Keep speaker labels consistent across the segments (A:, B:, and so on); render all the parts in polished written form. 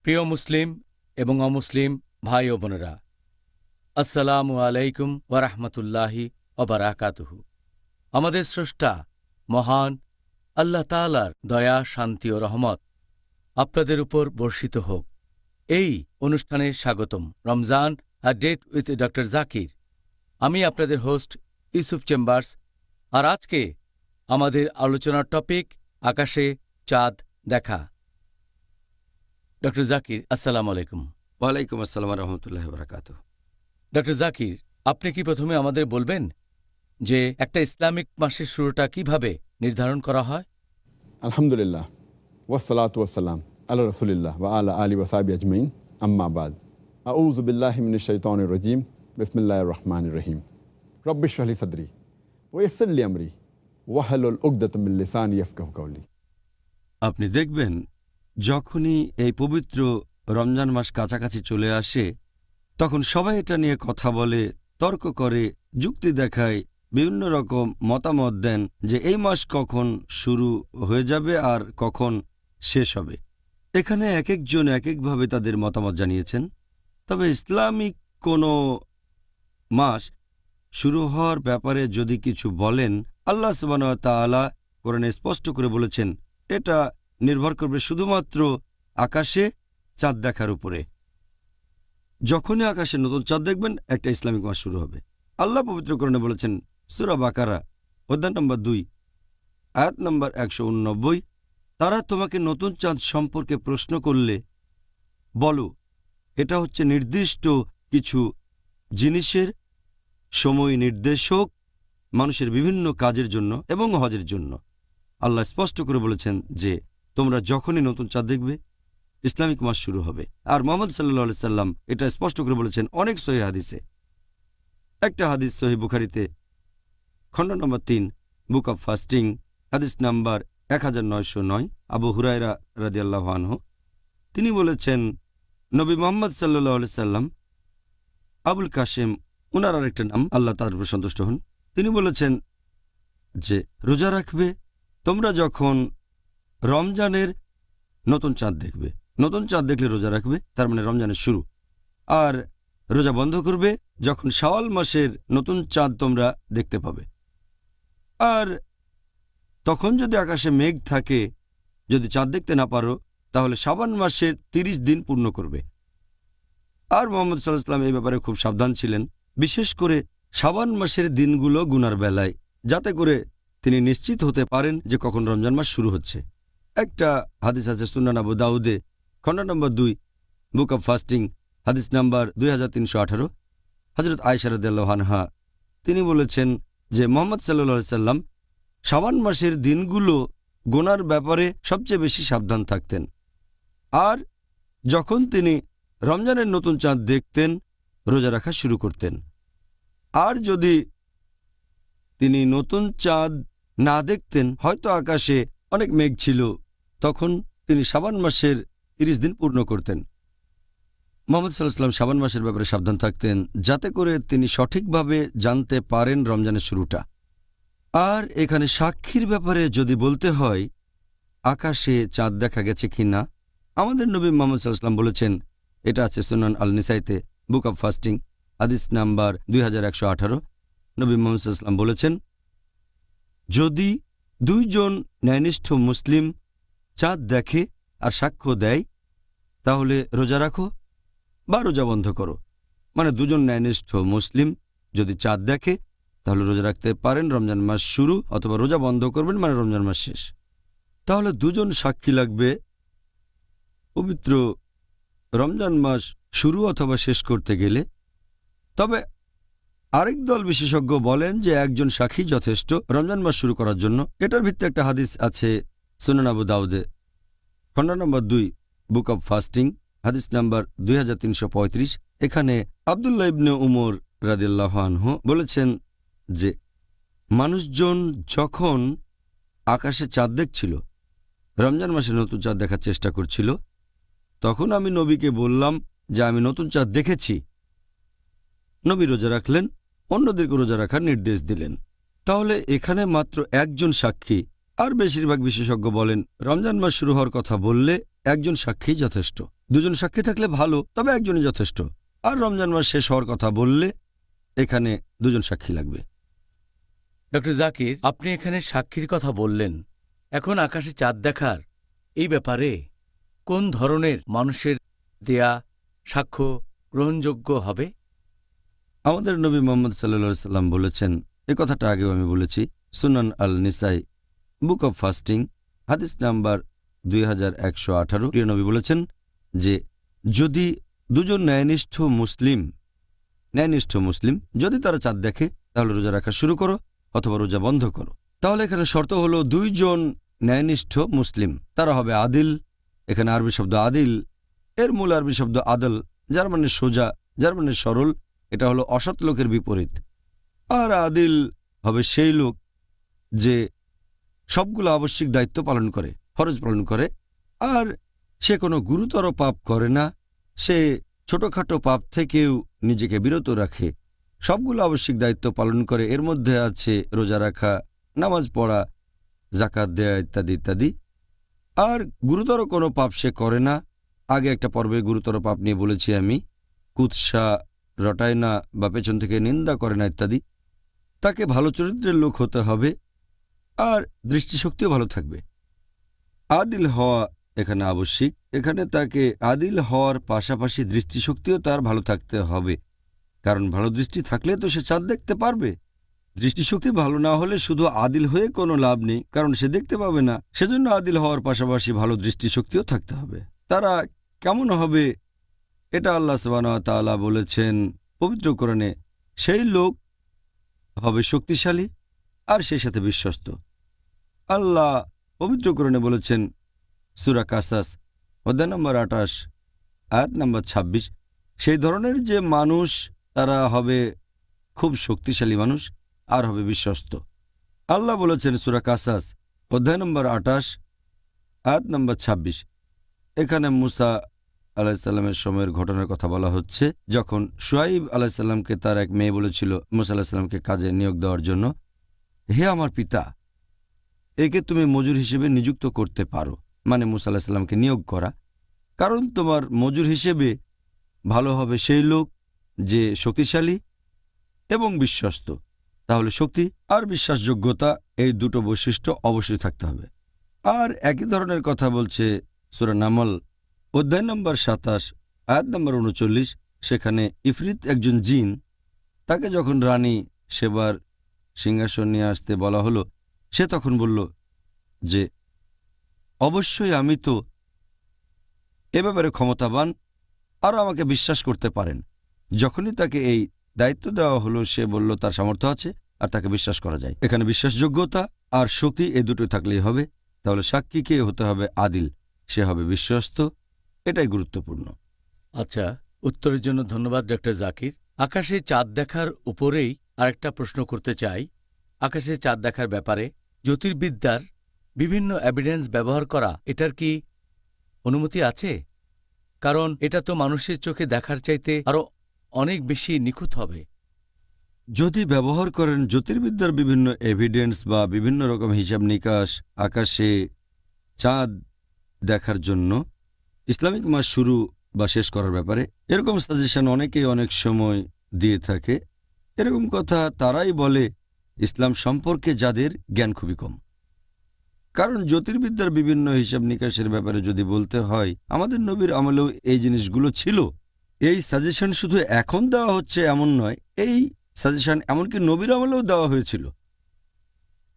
A: প্রিয় মুসলিম এবং অমুসলিম ভাই ও বোনেরা, আসসালামু আলাইকুম ওয়ারাহমাতুল্লাহি ওয়াবারাকাতুহু। আমাদের স্রষ্টা মহান আল্লাহ তাআলার দয়া, শান্তি ও রহমত আপনাদের উপর বর্ষিত হোক। এই অনুষ্ঠানে স্বাগতম। Ramzan a date with doctor Zakir. আমি আপনাদের হোস্ট ইউসুফ চেম্বার্স। আর আজকে আমাদের আলোচনার টপিক আকাশে চাঁদ দেখা। ডক্টর জাকির, আসসালামু আলাইকুম।
B: ওয়ালাইকুম আসসালাম রহমতুল্লাহ বরকাত।
A: ডক্টর জাকির, আপনি কি প্রথমে আমাদের বলবেন যে একটা ইসলামিক মাসের শুরুটা কিভাবে নির্ধারণ করা হয়?
C: আলহামদুলিল্লাহ, ওয়াসসালাতু ওয়াসসালাম আলা রাসূলিল্লাহ ওয়া আলা আলি ওয়া সাহবিহি আজমাইন, আম্মা বাদ। আউযু বিল্লাহি মিনাশ শাইতানির রাজীম। বিসমিল্লাহির রহমানির রহিম। রব্বি ইশরাহ লি সাদরি ওয়া ইয়াসসির লি আমরি ওয়াহলুল উকদাতাম মিন লিসানি ইয়াফকাহু কাওলি।
B: আপনি দেখবেন, যখনই এই পবিত্র রমজান মাস কাছাকাছি চলে আসে, তখন সবাই এটা নিয়ে কথা বলে, তর্ক করে, যুক্তি দেখায়, বিভিন্ন রকম মতামত দেন যে এই মাস কখন শুরু হয়ে যাবে আর কখন শেষ হবে। এখানে এক একজন এক একভাবে তাদের মতামত জানিয়েছেন। তবে ইসলামিক কোনো মাস শুরু হওয়ার ব্যাপারে যদি কিছু বলেন, আল্লাহ সুবহানাহু ওয়া তাআলা কোরআনে স্পষ্ট করে বলেছেন, এটা নির্ভর করবে শুধুমাত্র আকাশে চাঁদ দেখার উপরে। যখনই আকাশে নতুন চাঁদ দেখবেন, একটা ইসলামিক মাস শুরু হবে। আল্লাহ পবিত্র কোরআনে বলেছেন, সূরা বাকারা অধ্যায় নম্বর 2 আয়াত নম্বর 189, তারা তোমাকে নতুন চাঁদ সম্পর্কে প্রশ্ন করলে বলো, এটা হচ্ছে নির্দিষ্ট কিছু জিনিসের সময় নির্দেশক, মানুষের বিভিন্ন কাজের জন্য এবং হজের জন্য। আল্লাহ স্পষ্ট করে বলেছেন যে তোমরা যখনই নতুন চাঁদ দেখবে, ইসলামিক মাস শুরু হবে। আর মুহাম্মদ সাল্লাল্লাহু আলাইহি সাল্লাম এটা স্পষ্ট করে বলেছেন অনেক সহিহ হাদিসে। একটা হাদিস সহিহ বুখারীতে খণ্ড নম্বর 3 বুক অব ফাস্টিং হাদিস নাম্বার 1909, আবু হুরায়রা রাদিয়াল্লাহু আনহু তিনি বলেছেন, নবী মুহাম্মদ সাল্লাল্লাহু আলাইহি সাল্লাম, আবুল কাসেম উনার আরেকটা নাম, আল্লাহ তার উপর সন্তুষ্ট হন, তিনি বলেছেন যে রোজা রাখবে তোমরা যখন রমজানের নতুন চাঁদ দেখবে। নতুন চাঁদ দেখলে রোজা রাখবে, তার মানে রমজানের শুরু। আর রোজা বন্ধ করবে যখন শাওয়াল মাসের নতুন চাঁদ তোমরা দেখতে পাবে। আর তখন যদি আকাশে মেঘ থাকে, যদি চাঁদ দেখতে না পারো, তাহলে শাবান মাসের 30 দিন পূর্ণ করবে। আর মুহাম্মদ সাল্লাল্লাহু আলাইহি সাল্লাম এই ব্যাপারে খুব সাবধান ছিলেন, বিশেষ করে শাবান মাসের দিনগুলো গুনার বেলায়, যাতে করে তিনি নিশ্চিত হতে পারেন যে কখন রমজান মাস শুরু হচ্ছে। একটা হাদিস আছে সুনান আবু দাউদে খণ্ড নম্বর 2 বুক অব ফাস্টিং হাদিস নাম্বার 2318, হযরত আয়েশা রাদিয়াল্লাহু আনহা তিনি বলেছেন যে মুহাম্মদ সাল্লাল্লাহু আলাইহি সাল্লাম শাবান মাসের দিনগুলো গোনার ব্যাপারে সবচেয়ে বেশি সাবধান থাকতেন। আর যখন তিনি রমজানের নতুন চাঁদ দেখতেন, রোজা রাখা শুরু করতেন। আর যদি তিনি নতুন চাঁদ না দেখতেন, হয়তো আকাশে অনেক মেঘ ছিল, তখন তিনি শাবান মাসের 30 দিন পূর্ণ করতেন। মুহাম্মদ সাল্লাল্লাহু আলাইহি ওয়াসাল্লাম শাবান মাসের ব্যাপারে সাবধান থাকতেন, যাতে করে তিনি সঠিকভাবে জানতে পারেন রমজানের শুরুটা। আর এখানে সাক্ষীর ব্যাপারে যদি বলতে হয়, আকাশে চাঁদ দেখা গেছে কিনা, আমাদের নবী মুহাম্মদ সাল্লাল্লাহু আলাইহি ওয়াসাল্লাম বলেছেন, এটা আছে সুনান আল নিসাইতে বুক অব ফাস্টিং হাদিস নাম্বার 2118, নবী মুহাম্মদ সাল্লাল্লাহু আলাইহি ওয়াসাল্লাম বলেছেন, যদি 2 জন ন্যায়নিষ্ঠ মুসলিম চাঁদ দেখে আর সাক্ষ্য দেয়, তাহলে রোজা রাখো বা রোজা বন্ধ করো। মানে 2 জন ন্যায়নিষ্ঠ মুসলিম যদি চাঁদ দেখে, তাহলে রোজা রাখতে পারেন, রমজান মাস শুরু, অথবা রোজা বন্ধ করবেন, মানে রমজান মাস শেষ। তাহলে 2 জন সাক্ষী লাগবে পবিত্র রমজান মাস শুরু অথবা শেষ করতে গেলে। তবে আরেক দল বিশেষজ্ঞ বলেন যে একজন সাক্ষী যথেষ্ট রমজান মাস শুরু করার জন্য। এটার ভিত্তিতে একটা হাদিস আছে সুনান আবু দাউদে খণ্ড নম্বর 2 বুক অব ফাস্টিং হাদিস নাম্বার 2335। এখানে আব্দুল্লাহ ইবনে উমর রাদিয়াল্লাহু আনহু বলেছেন যে মানুষজন যখন আকাশে চাঁদ দেখছিল, রমজান মাসে নতুন চাঁদ দেখার চেষ্টা করছিল, তখন আমি নবীকে বললাম যে আমি নতুন চাঁদ দেখেছি। নবী রোজা রাখলেন, অন্যদেরকে রোজা রাখার নির্দেশ দিলেন। তাহলে এখানে মাত্র একজন সাক্ষী। আর বেশিরভাগ বিশেষজ্ঞ বলেন রমজান মাস শুরু হওয়ার কথা বললে একজন সাক্ষী যথেষ্ট। দুজন সাক্ষী থাকলে ভালো, তবে একজনই যথেষ্ট। আর রমজান মাস শেষ হওয়ার কথা বললে এখানে দুজন সাক্ষী লাগবে।
A: ডক্টর জাকির, আপনি এখানে সাক্ষীর কথা বললেন। এখন আকাশে চাঁদ দেখার এই ব্যাপারে কোন ধরনের মানুষের দেয়া সাক্ষ্য গ্রহণযোগ্য হবে?
B: আমাদের নবী মোহাম্মদ সাল্লাল্লাহু সাল্লাম বলেছেন, এ কথাটা আগেও আমি বলেছি, সুনান আল নিসাই বুক অব ফাস্টিং হাদিস নাম্বার 2118। প্রিয় নবী বলেছেন যে যদি দুজন ন্যায়নিষ্ঠ মুসলিম যদি তারা চাঁদ দেখে তাহলে রোজা রাখা শুরু করো অথবা রোজা বন্ধ করো। তাহলে এখানে শর্ত হলো দুইজন ন্যায়নিষ্ঠ মুসলিম, তারা হবে আদিল। এখানে আরবি শব্দ আদিল, এর মূল আরবি শব্দ আদল, যার মানে সোজা, যার মানে সরল। এটা হলো অসৎ লোকের বিপরীত। আর আদিল হবে সেই লোক যে সবগুলো আবশ্যিক দায়িত্ব পালন করে, ফরজ পালন করে, আর সে কোনো গুরুতর পাপ করে না, সে ছোটখাটো পাপ থেকেও নিজেকে বিরত রাখে, সবগুলো আবশ্যিক দায়িত্ব পালন করে। এর মধ্যে আছে রোজা রাখা, নামাজ পড়া, জাকাত দেয়া ইত্যাদি ইত্যাদি। আর গুরুতর কোনো পাপ সে করে না। আগে একটা পর্বে গুরুতর পাপ নিয়ে বলেছি আমি, কুৎসা রটায় না বা পেছন থেকে নিন্দা করে না ইত্যাদি। তাকে ভালো চরিত্রের লোক হতে হবে আর দৃষ্টিশক্তিও ভালো থাকবে। আদিল হওয়া এখানে আবশ্যিক। এখানে তাকে আদিল হওয়ার পাশাপাশি দৃষ্টিশক্তিও তার ভালো থাকতে হবে, কারণ ভালো দৃষ্টি থাকলে তো সে চাঁদ দেখতে পারবে। দৃষ্টিশক্তি ভালো না হলে শুধু আদিল হয়ে কোনো লাভ নেই, কারণ সে দেখতে পাবে না। সেজন্য আদিল হওয়ার পাশাপাশি ভালো দৃষ্টিশক্তিও থাকতে হবে। তারা কেমন হবে এটা আল্লাহ সুবহানাহু ওয়া তাআলা বলেছেন পবিত্র কোরআনে, সেই লোক হবে শক্তিশালী আর সেই সাথে বিশ্বস্ত। আল্লাহ পবিত্র কোরআনে বলেছেন সূরা কাসাস অধ্যায় নম্বর 28 আয়াত নম্বর 26, সেই ধরনের যে মানুষ তারা হবে খুব শক্তিশালী মানুষ আর হবে বিশ্বস্ত। আল্লাহ বলেছেন সূরা কাসাস অধ্যায় নম্বর 28 আয়াত নম্বর 26। এখানে মুসা আলাইসাল্লামের সময়ের ঘটনার কথা বলা হচ্ছে, যখন শুআইব আলাইসাল্লামকে তার এক মেয়ে বলেছিল মুসা আলাইসাল্লামকে কাজে নিয়োগ দেওয়ার জন্য, হে আমার পিতা, একে তুমি মজুর হিসেবে নিযুক্ত করতে পারো, মানে মুসা আলাইসাল্লামকে নিয়োগ করা, কারণ তোমার মজুর হিসেবে ভালো হবে সেই লোক যে শক্তিশালী এবং বিশ্বস্ত। তাহলে শক্তি আর বিশ্বাসযোগ্যতা এই দুটো বৈশিষ্ট্য অবশ্যই থাকতে হবে। আর একই ধরনের কথা বলছে সূরা নামল অধ্যায় নম্বর 27 আয়াত নম্বর 39। সেখানে ইফরিত একজন জিন, তাকে যখন রানী সেবার সিংহাসন নিয়ে আসতে বলা হলো, সে তখন বলল যে অবশ্যই আমি তো এ ব্যাপারে ক্ষমতাবান, আর আমাকে বিশ্বাস করতে পারেন। যখনই তাকে এই দায়িত্ব দেওয়া হলো সে বলল তার সামর্থ্য আছে আর তাকে বিশ্বাস করা যায়। এখানে বিশ্বাসযোগ্যতা আর শক্তি এই দুটোই থাকলেই হবে। তাহলে সাক্ষীকে হতে হবে আদিল, সে হবে বিশ্বস্ত, এটাই গুরুত্বপূর্ণ।
A: আচ্ছা, উত্তরের জন্য ধন্যবাদ ডক্টর জাকির। আকাশে চাঁদ দেখার উপরেই আরেকটা প্রশ্ন করতে চাই। আকাশে চাঁদ দেখার ব্যাপারে জ্যোতির্বিদ্যার বিভিন্ন এভিডেন্স ব্যবহার করা, এটার কি অনুমতি আছে? কারণ এটা তো মানুষের চোখে দেখার চাইতে আরও অনেক বেশি নিখুঁত হবে।
B: যদি ব্যবহার করেন জ্যোতির্বিদ্যার বিভিন্ন এভিডেন্স বা বিভিন্ন রকম হিসাব নিকাশ আকাশে চাঁদ দেখার জন্য ইসলামিক মাস শুরু বা শেষ করার ব্যাপারে, এরকম সাজেশন অনেকেই অনেক সময় দিয়ে থাকে। এরকম কথা তারাই বলে ইসলাম সম্পর্কে যাদের জ্ঞান খুবই কম। কারণ জ্যোতির্বিদ্যার বিভিন্ন হিসাব নিকাশের ব্যাপারে যদি বলতে হয়, আমাদের নবীর আমলেও এই জিনিসগুলো ছিল। এই সাজেশন শুধু এখন দেওয়া হচ্ছে এমন নয়, এই সাজেশন এমনকি নবীর আমলেও দেওয়া হয়েছিল।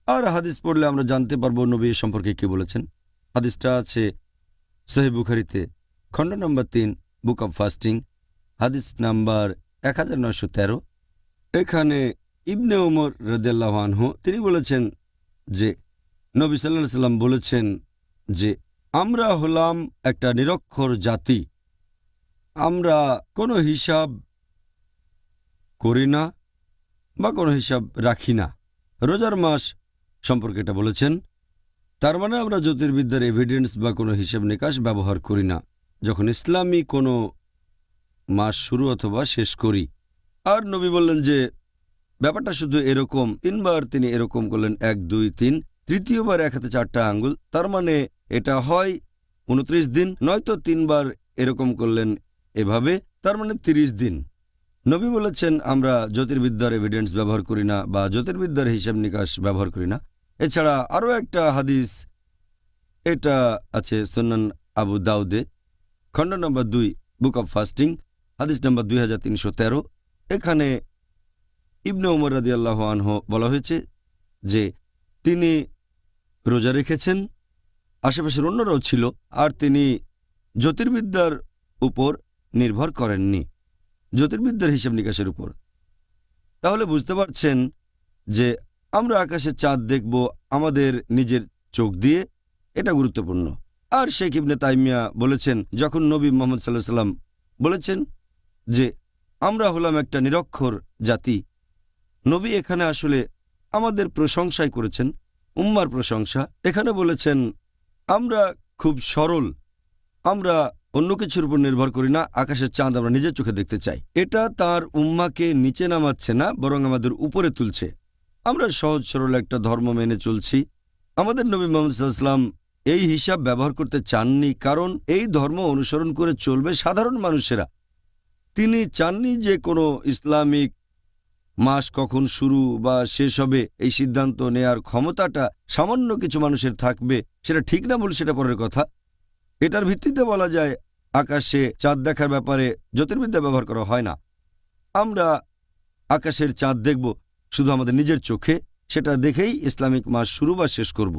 B: আর হাদিস পড়লে আমরা জানতে পারবো নবী এ সম্পর্কে কি বলেছেন। হাদিসটা আছে সহিহ বুখারীতে খণ্ড নম্বর 3 বুক অব ফাস্টিং হাদিস নাম্বার 1913। এখানে ইবনে ওমর রাদিয়াল্লাহু আনহু তিনি বলেছেন যে নবী সাল্লাল্লাহু আলাইহি সাল্লাম বলেছেন যে আমরা হলাম একটা নিরক্ষর জাতি, আমরা কোনো হিসাব করি না বা কোনো হিসাব রাখি না। রোজার মাস সম্পর্কে এটা বলেছেন। তার মানে আমরা জ্যোতির্বিদ্যার এভিডেন্স বা কোনো হিসাব নিকাশ ব্যবহার করি না যখন ইসলামী কোনো মাস শুরু অথবা শেষ করি। আর নবী বললেন যে ব্যাপারটা শুধু এরকম, 3 বার তিনি এরকম করলেন, 1 2 3, তৃতীয়বার এক হাতে 4টা আঙ্গুল। তার মানে এটা হয় 29 দিন, নয়তো 3 বার এরকম করলেন এভাবে, তার মানে 30 দিন। নবী বলেছেন আমরা জ্যোতির্বিদ্যার এভিডেন্স ব্যবহার করি না বা জ্যোতির্বিদ্যার হিসাব নিকাশ ব্যবহার করি না। এছাড়া আরও একটা হাদিস, এটা আছে সুনান আবু দাউদে, খণ্ড নম্বর 2, বুক অব ফাস্টিং, হাদিস নম্বর 2313। এখানে ইবনে উমর রাদিয়াল্লাহু আনহু বলা হয়েছে যে তিনি রোজা রেখেছেন, আশেপাশের অন্যরাও ছিল, আর তিনি জ্যোতির্বিদ্যার উপর নির্ভর করেননি, জ্যোতির্বিদ্যার হিসাব নিকাশের উপর। তাহলে বুঝতে পারছেন যে আমরা আকাশে চাঁদ দেখব আমাদের নিজের চোখ দিয়ে, এটা গুরুত্বপূর্ণ। আর শেখ ইবনে তাইমিয়া বলেছেন, যখন নবী মুহাম্মদ সাল্লাল্লাহু আলাইহি সাল্লাম বলেছেন যে আমরা হলাম একটা নিরক্ষর জাতি, নবী এখানে আসলে আমাদের প্রশংসাই করেছেন, উম্মার প্রশংসা। এখানে বলেছেন আমরা খুব সরল, আমরা অন্য কিছুর উপর নির্ভর করি না, আকাশের চাঁদ আমরা নিজের চোখে দেখতে চাই। এটা তার উম্মাকে নিচে নামাচ্ছে না, বরং আমাদের উপরে তুলছে। আমরা সহজ সরল একটা ধর্ম মেনে চলছি। আমাদের নবী মুহাম্মদ সাল্লাল্লাহু আলাইহি সাল্লাম এই হিসাব ব্যবহার করতে চাননি, কারণ এই ধর্ম অনুসরণ করে চলবে সাধারণ মানুষেরা। তিনি চাননি যে কোনো ইসলামিক মাস কখন শুরু বা শেষ হবে এই সিদ্ধান্ত নেয়ার ক্ষমতাটা সামান্য কিছু মানুষের থাকবে। সেটা ঠিক না বলে সেটা পরের কথা। এটার ভিত্তিতে বলা যায় আকাশে চাঁদ দেখার ব্যাপারে জ্যোতির্বিদ্যা ব্যবহার করা হয় না। আমরা আকাশের চাঁদ দেখব শুধু আমাদের নিজের চোখে, সেটা দেখেই ইসলামিক মাস শুরু বা শেষ করব।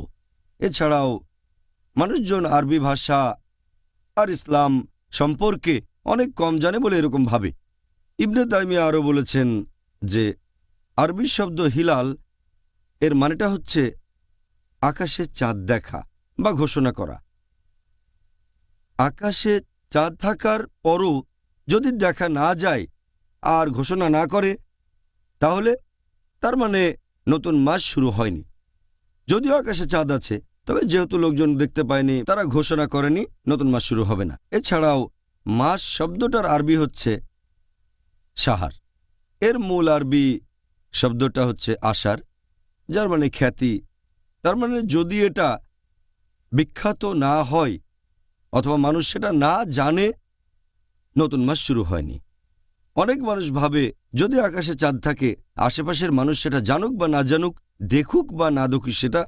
B: এছাড়াও মানুষজন আরবি ভাষা আর ইসলাম সম্পর্কে অনেক কম জানে বলে এরকম ভাবে। ইবনে তাইমিয়া আরও বলেছেন যে আরবি শব্দ হিলাল এর মানেটা হচ্ছে আকাশে চাঁদ দেখা বা ঘোষণা করা। আকাশে চাঁদ থাকার পরও যদি দেখা না যায় আর ঘোষণা না করে, তাহলে তার মানে নতুন মাস শুরু হয়নি। যদিও আকাশে চাঁদ আছে, তবে যেহেতু লোকজন দেখতে পায়নি, তারা ঘোষণা করেনি, নতুন মাস শুরু হবে না। এছাড়াও মাস শব্দটার আরবি হচ্ছে সাহার, এর মূল আরবি শব্দটা হচ্ছে আশার, যার মানে খ্যাতি। তার মানে যদি এটা বিখ্যাত না হয় অথবা মানুষ সেটা না জানে, নতুন মাস শুরু হয়নি। অনেক মানুষ ভাবে যদি আকাশে চাঁদ থাকে, আশেপাশের মানুষ সেটা জানুক বা না জানুক, দেখুক বা না দেখুক, সেটা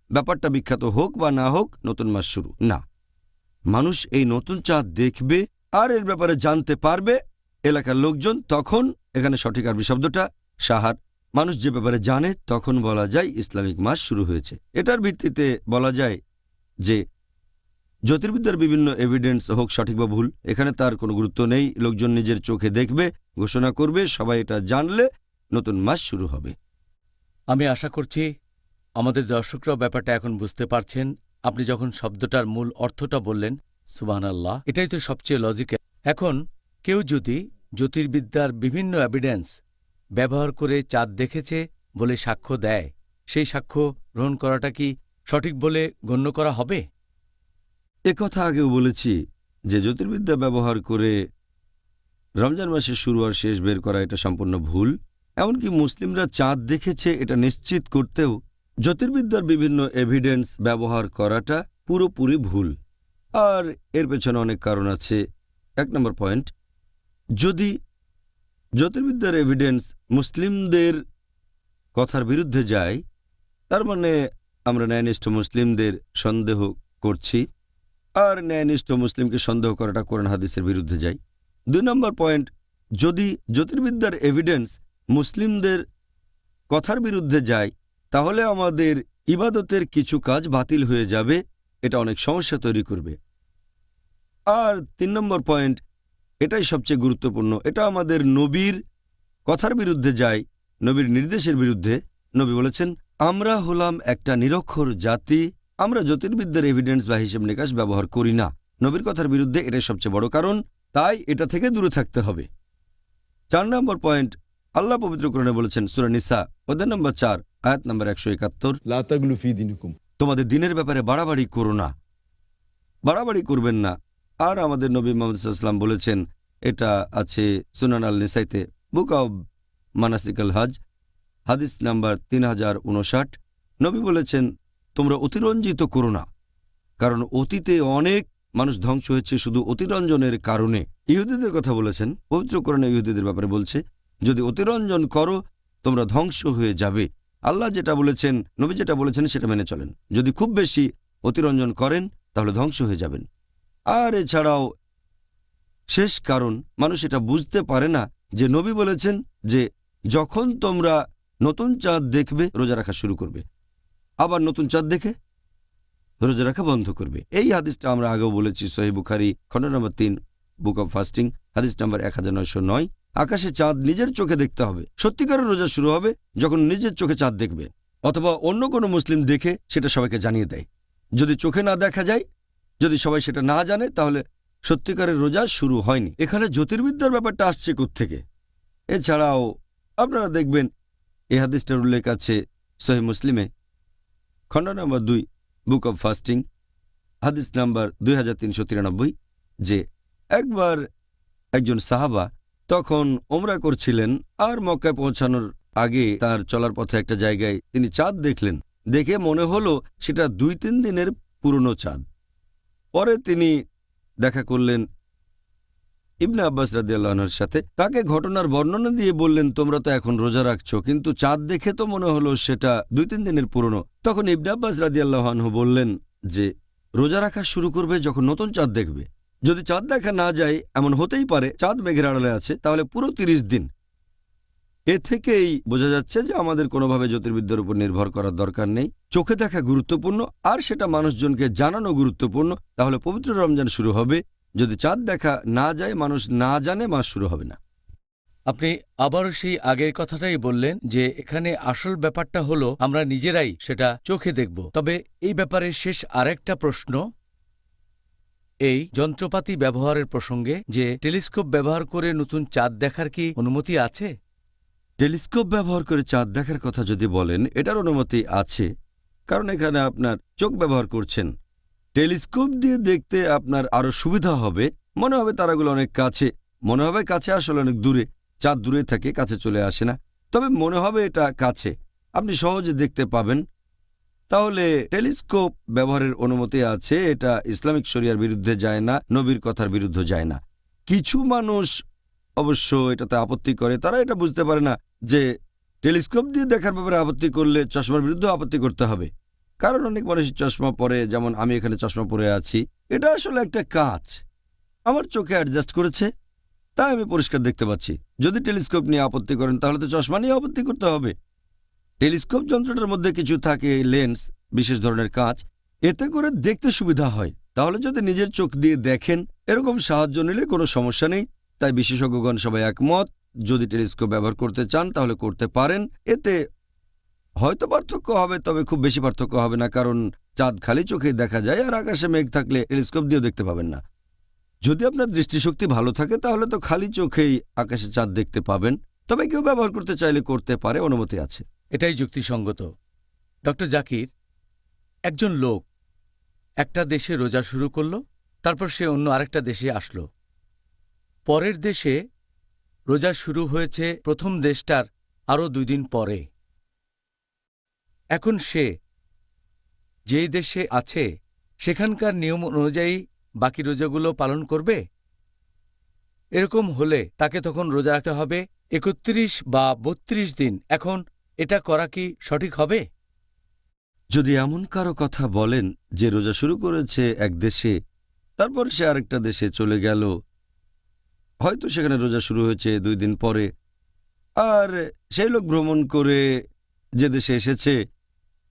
B: ব্যাপারটা বিখ্যাত হোক বা না হোক, নতুন মাস শুরু না। মানুষ এই নতুন চাঁদ দেখবে আর এর ব্যাপারে জানতে পারবে এলাকার লোকজন, তখন এখানে সঠিক আরবি শব্দটা সাহার। মানুষ যে ব্যাপারে জানে তখন বলা যায় ইসলামিক মাস শুরু হয়েছে। এটার ভিত্তিতে বলা যায় যে জ্যোতির্বিদ্যার বিভিন্ন এভিডেন্স হোক সঠিক বা ভুল, এখানে তার কোনো গুরুত্ব নেই। লোকজন নিজের চোখে দেখবে, ঘোষণা করবে, সবাই এটা জানলে নতুন মাস শুরু হবে।
A: আমি আশা করছি আমাদের দর্শকরাও ব্যাপারটা এখন বুঝতে পারছেন। আপনি যখন শব্দটার মূল অর্থটা বললেন, সুবহানাল্লাহ, এটাই তো সবচেয়ে লজিক্যাল। এখন কেউ যদি জ্যোতির্বিদ্যার বিভিন্ন এভিডেন্স ব্যবহার করে চাঁদ দেখেছে বলে সাক্ষ্য দেয়, সেই সাক্ষ্য গ্রহণ করাটা কি সঠিক বলে গণ্য করা হবে?
B: কথা আগেও বলেছি যে জ্যোতির্বিদ্যা ব্যবহার করে রমজান মাসের শুরু আর শেষ বের করা এটা সম্পূর্ণ ভুল। এমনকি মুসলিমরা চাঁদ দেখেছে এটা নিশ্চিত করতেও জ্যোতির্বিদ্যার বিভিন্ন এভিডেন্স ব্যবহার করাটা পুরোপুরি ভুল। আর এর পেছনে অনেক কারণ আছে। 1 নম্বর পয়েন্ট, যদি জ্যোতির্বিদ্যার এভিডেন্স মুসলিমদের কথার বিরুদ্ধে যায়, তার মানে আমরা ন্যায়নিষ্ঠ মুসলিমদের সন্দেহ করছি, আর ন্যায়নিষ্ঠ মুসলিমকে সন্দেহ করাটা কোরআন হাদিসের বিরুদ্ধে যায়। 2 নম্বর পয়েন্ট, যদি জ্যোতির্বিদ্যার এভিডেন্স মুসলিমদের কথার বিরুদ্ধে যায়, তাহলে আমাদের ইবাদতের কিছু কাজ বাতিল হয়ে যাবে, এটা অনেক সমস্যা তৈরি করবে। আর 3 নম্বর পয়েন্ট, এটাই সবচেয়ে গুরুত্বপূর্ণ, এটা আমাদের নবীর কথার বিরুদ্ধে যায়, নবীর নির্দেশের বিরুদ্ধে। নবী বলেছেন আমরা হলাম একটা নিরক্ষর জাতি, আমরা জ্যোতির্বিদ্যার এভিডেন্স বা হিসেব নিকাশ ব্যবহার করি না। নবীর কথার বিরুদ্ধে এটাই সবচেয়ে বড় কারণ, তাই এটা থেকে দূরে থাকতে হবে। 4 নম্বর পয়েন্ট, আল্লাহ পবিত্র কোরআনে বলেছেন সূরা নিসা অধ্যায় নম্বর 4 আয়াত নম্বর 171,
C: লা তাগলু ফি দীনিকুম,
B: তোমাদের দিনের ব্যাপারে বাড়াবাড়ি করো না, বাড়াবাড়ি করবেন না। আর আমাদের নবী মুহাম্মদ সাল্লাল্লাহু আলাইহি ওয়াসাল্লাম বলেছেন, এটা আছে সুনান আল নিসাইতে, বুক অব মানাসিকাল হজ, হাদিস নাম্বার 3059। নবী বলেছেন তোমরা অতিরঞ্জিত করো না, কারণ অতীতে অনেক মানুষ ধ্বংস হয়েছে শুধু অতিরঞ্জনের কারণে। ইহুদিদের কথা বলেছেন, পবিত্র কোরআনে ইহুদিদের ব্যাপারে বলছে, যদি অতিরঞ্জন করো তোমরা ধ্বংস হয়ে যাবে। আল্লাহ যেটা বলেছেন, নবী যেটা বলেছেন সেটা মেনে চলেন। যদি খুব বেশি অতিরঞ্জন করেন তাহলে ধ্বংস হয়ে যাবেন। আর এছাড়াও শেষ কারণ, মানুষ এটা বুঝতে পারে না যে নবী বলেছেন যে যখন তোমরা নতুন চাঁদ দেখবে রোজা রাখা শুরু করবে, আবার নতুন চাঁদ দেখে রোজা রাখা বন্ধ করবে। এই হাদিসটা আমরা আগেও বলেছি, সহিহ বুখারী খণ্ড নম্বর 3 বুক অব ফাস্টিং হাদিস নম্বর 1909। আকাশে চাঁদ নিজের চোখে দেখতে হবে। সত্যিকারের রোজা শুরু হবে যখন নিজের চোখে চাঁদ দেখবে, অথবা অন্য কোনো মুসলিম দেখে সেটা সবাইকে জানিয়ে দেয়। যদি চোখে না দেখা যায়, যদি সবাই সেটা না জানে, তাহলে সত্যিকারের রোজা শুরু হয়নি। এখানে জ্যোতির্বিদ্যার ব্যাপারটা আসছে কোত্থেকে? এছাড়াও আপনারা দেখবেন এই হাদিসটার উল্লেখ আছে সহিহ মুসলিমে খণ্ড নম্বর 2 বুক অব ফাস্টিং হাদিস নাম্বার 2393, যে একবার একজন সাহাবা তখন ওমরা করছিলেন, আর মক্কায় পৌঁছানোর আগে তার চলার পথে একটা জায়গায় তিনি চাঁদ দেখলেন। দেখে মনে হলো সেটা 2-3 দিনের পুরনো চাঁদ। পরে তিনি দেখা করলেন ইবনে আব্বাস রাদিয়াল্লাহু আনহুর সাথে। তাকে ঘটনার বর্ণনা দিয়ে বললেন, তোমরা তো এখন রোজা রাখছো, কিন্তু চাঁদ দেখে তো মনে হলো সেটা 2-3 দিনের পুরনো। তখন ইবনে আব্বাস রাদিয়াল্লাহু আনহু বললেন যে রোজা রাখা শুরু করবে যখন নতুন চাঁদ দেখবে। যদি চাঁদ দেখা না যায়, এমন হতেই পারে চাঁদ মেঘের আড়ালে আছে, তাহলে পুরো 30 দিন। এ থেকেই বোঝা যাচ্ছে যে আমাদের কোনোভাবে জ্যোতির্বিদ্যার উপর নির্ভর করার দরকার নেই। চোখে দেখা গুরুত্বপূর্ণ, আর সেটা মানুষজনকে জানানো গুরুত্বপূর্ণ। তাহলে পবিত্র রমজান শুরু হবে। যদি চাঁদ দেখা না যায়, মানুষ না জানে, মাস শুরু হবে না।
A: আপনি আবারও সেই আগের কথাটাই বললেন যে এখানে আসল ব্যাপারটা হলো আমরা নিজেরাই সেটা চোখে দেখব। তবে এই ব্যাপারে শেষ আরেকটা প্রশ্ন, এই যন্ত্রপাতি ব্যবহারের প্রসঙ্গে, যে টেলিস্কোপ ব্যবহার করে নতুন চাঁদ দেখার কি অনুমতি আছে?
B: টেলিস্কোপ ব্যবহার করে চাঁদ দেখার কথা যদি বলেন, এটার অনুমতি আছে, কারণ এখানে আপনার চোখ ব্যবহার করছেন। টেলিস্কোপ দিয়ে দেখতে আপনার আরও সুবিধা হবে। মনে হবে তারাগুলো অনেক কাছে, মনে হবে কাছে, আসলে অনেক দূরে। চাঁদ দূরে থাকে, কাছে চলে আসে না, তবে মনে হবে এটা কাছে, আপনি সহজে দেখতে পাবেন। তাহলে টেলিস্কোপ ব্যবহারের অনুমতি আছে। এটা ইসলামিক শরিয়ার বিরুদ্ধে যায় না, নবীর কথার বিরুদ্ধে যায় না। কিছু মানুষ অবশ্য এটাতে আপত্তি করে। তারা এটা বুঝতে পারে না যে টেলিস্কোপ দিয়ে দেখার ব্যাপারে আপত্তি করলে চশমার বিরুদ্ধে আপত্তি করতে হবে। কারণ অনেক মানুষই চশমা পরে, যেমন আমি এখানে চশমা পরে আছি। এটা আসলে একটা কাঁচ, আমার চোখে অ্যাডজাস্ট করেছে, তাই আমি পরিষ্কার দেখতে পাচ্ছি। যদি টেলিস্কোপ নিয়ে আপত্তি করেন, তাহলে তো চশমা নিয়ে আপত্তি করতে হবে। টেলিস্কোপ যন্ত্রটার মধ্যে কিছু থাকে, লেন্স, বিশেষ ধরনের কাঁচ, এতে করে দেখতে সুবিধা হয়। তাহলে যদি নিজের চোখ দিয়ে দেখেন, এরকম সাহায্য নিলে কোনো সমস্যা নেই। তাই বিশেষজ্ঞগণ সবাই একমত, যদি টেলিস্কোপ ব্যবহার করতে চান তাহলে করতে পারেন। এতে হয়তো পার্থক্য হবে, তবে খুব বেশি পার্থক্য হবে না, কারণ চাঁদ খালি চোখেই দেখা যায়, আর আকাশে মেঘ থাকলে টেলিস্কোপ দিয়েও দেখতে পাবেন না। যদি আপনার দৃষ্টিশক্তি ভালো থাকে, তাহলে তো খালি চোখেই আকাশে চাঁদ দেখতে পাবেন। তবে কেউ ব্যবহার করতে চাইলে করতে পারে, অনুমতি আছে।
A: এটাই যুক্তিসঙ্গত। ডক্টর জাকির, একজন লোক একটা দেশে রোজা শুরু করল, তারপর সে অন্য আরেকটা দেশে আসলো। পরের দেশে রোজা শুরু হয়েছে প্রথম দেশটার আরও 2 দিন পরে। এখন সে যেই দেশে আছে সেখানকার নিয়ম অনুযায়ী বাকি রোজাগুলো পালন করবে। এরকম হলে তাকে তখন রোজা রাখতে হবে 31 বা 32 দিন। এখন এটা করা কি সঠিক হবে?
B: যদি এমন কারো কথা বলেন যে রোজা শুরু করেছে এক দেশে, তারপর সে আরেকটা দেশে চলে গেল, হয়তো সেখানে রোজা শুরু হয়েছে 2 দিন পরে, আর সেই লোক ভ্রমণ করে যে দেশে এসেছে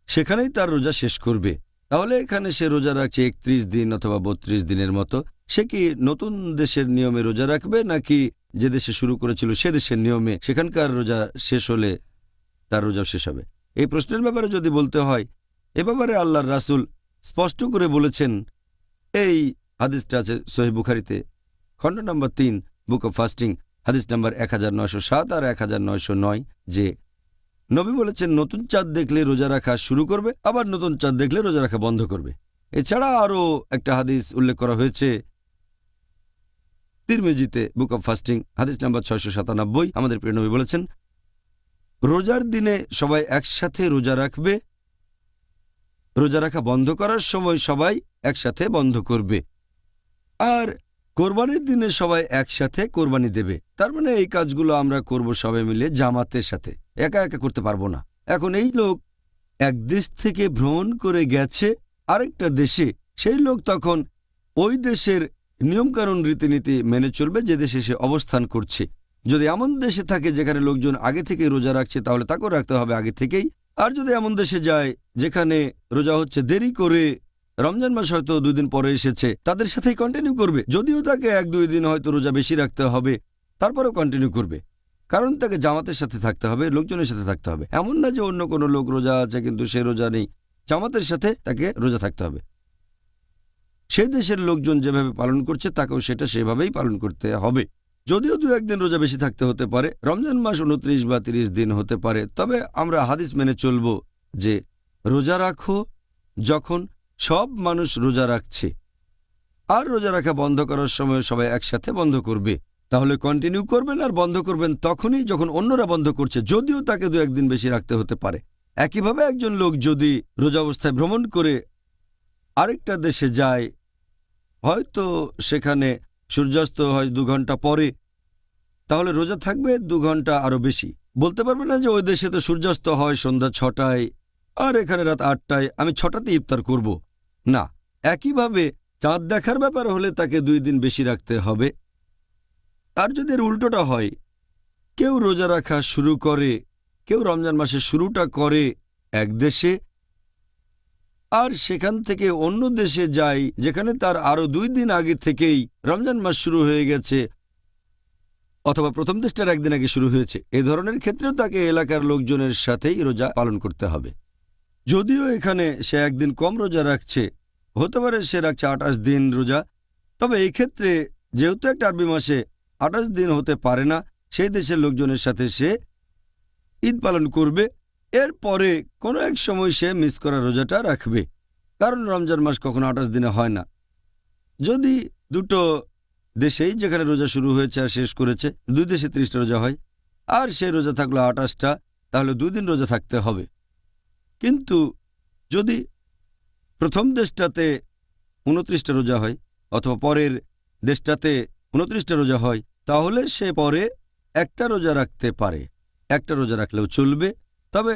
B: সেখানেই তার রোজা শেষ করবে, তাহলে এখানে সে রোজা রাখছে 31 দিন অথবা 32 দিনের মতো। সে কি নতুন দেশের নিয়মে রোজা রাখবে, নাকি যে দেশে শুরু করেছিল সে দেশের নিয়মে? সেখানকার রোজা শেষ হলে তার রোজা শেষ হবে। এই প্রশ্নের ব্যাপারে যদি বলতে হয়, এ ব্যাপারে আল্লাহর রাসূল স্পষ্ট করে বলেছেন। এই হাদিসটা আছে সহিহ বুখারীতে খণ্ড নম্বর 3 বুক অব ফাস্টিং হাদিস নম্বর 1907 আর 1909, যে নবী বলেছেন নতুন চাঁদ দেখলে রোজা রাখা শুরু করবে, আবার নতুন চাঁদ দেখলে রোজা রাখা বন্ধ করবে। এছাড়া আরও একটা হাদিস উল্লেখ করা হয়েছে তিরমিজিতে বুক অব ফাস্টিং হাদিস নম্বর 697। আমাদের প্রিয় নবী বলেছেন, রোজার দিনে সবাই একসাথে রোজা রাখবে, রোজা রাখা বন্ধ করার সময় সবাই একসাথে বন্ধ করবে। আর কোরবানির দিনে সবাই একসাথে কোরবানি দেবে। তার মানে এই কাজগুলো আমরা করব সবাই মিলে জামাতের সাথে, একা একা করতে পারবো না। এখন এই লোক এক দেশ থেকে ভ্রমণ করে গেছে আরেকটা দেশে, সেই লোক তখন ওই দেশের নিয়মকানুন রীতিনীতি মেনে চলবে যে দেশে সে অবস্থান করছে। যদি এমন দেশে থাকে যেখানে লোকজন আগে থেকে রোজা রাখছে, তাহলে তাকেও রাখতে হবে আগে থেকেই। আর যদি এমন দেশে যায় যেখানে রোজা হচ্ছে দেরি করে, রমজান মাস হয়তো 2 দিন পরে এসেছে, তাদের সাথেই কন্টিনিউ করবে। যদিও তাকে 1-2 দিন হয়তো রোজা বেশি রাখতে হবে, তারপরেও কন্টিনিউ করবে, কারণ তাকে জামাতের সাথে থাকতে হবে, লোকজনের সাথে থাকতে হবে। এমন না যে অন্য কোনো লোক রোজা আছে কিন্তু সে রোজা নেই, জামাতের সাথে তাকে রোজা থাকতে হবে। সেই দেশের লোকজন যেভাবে পালন করছে তাকেও সেটা সেভাবেই পালন করতে হবে। যদিও 2-1 দিন রোজা বেশি থাকতে হতে পারে, রমজান মাস 29 বা 30 দিন হতে পারে, তবে আমরা হাদিস মেনে চলব যে রোজা রাখো যখন সব মানুষ রোজা রাখছে, আর রোজা রাখা বন্ধ করার সময় সবাই একসাথে বন্ধ করবে। তাহলে কন্টিনিউ করবেন আর বন্ধ করবেন তখনই যখন অন্যরা বন্ধ করছে, যদিও তাকে 2-1 দিন বেশি রাখতে হতে পারে। একইভাবে একজন লোক যদি রোজা অবস্থায় ভ্রমণ করে আরেকটা দেশে যায়, হয়তো সেখানে সূর্যাস্ত হয় 2 ঘন্টা পরে, তাহলে রোজা থাকবে 2 ঘন্টা আরো বেশি। বলতে পারবে না যে ওই দেশে তো সূর্যাস্ত হয় সন্ধ্যা 6টায় আর এখানে রাত 8টায়, আমি 6টাতে ইফতার করব না। একইভাবে চাঁদ দেখার ব্যাপার হলে তাকে 2 দিন বেশি রাখতে হবে। আর যদি এর উল্টোটা হয়, কেউ রোজা রাখা শুরু করে, কেউ রমজান মাসের শুরুটা করে এক দেশে আর সেখান থেকে অন্য দেশে যায় যেখানে তার আরো 2 দিন আগে থেকেই রমজান মাস শুরু হয়ে গেছে, অথবা প্রথম দেশটার 1 দিন আগে শুরু হয়েছে, এ ধরনের ক্ষেত্রেও তাকে এলাকার লোকজনের সাথেই রোজা পালন করতে হবে। যদিও এখানে সে 1 দিন কম রোজা রাখছে, হতে পারে সে রাখছে 28 দিন রোজা, তবে এই ক্ষেত্রে যেহেতু একটা আরবি মাসে 28 দিন হতে পারে না, সেই দেশের লোকজনের সাথে সে ঈদ পালন করবে। এরপরে কোনো এক সময় সে মিস করা রোজাটা রাখবে, কারণ রমজান মাস কখনো 28 দিনে হয় না। যদি দুটো দেশেই যেখানে রোজা শুরু হয়েছে আর শেষ করেছে 2 দেশে 30টা রোজা হয়, আর সে রোজা থাকলো 28টা, তাহলে 2 দিন রোজা থাকতে হবে। কিন্তু যদি প্রথম দেশটাতে 29টা রোজা হয় অথবা পরের দেশটাতে 29টা রোজা হয়, তাহলে সে পরে একটা রোজা রাখতে পারে। একটা রোজা রাখলেও চলবে, তবে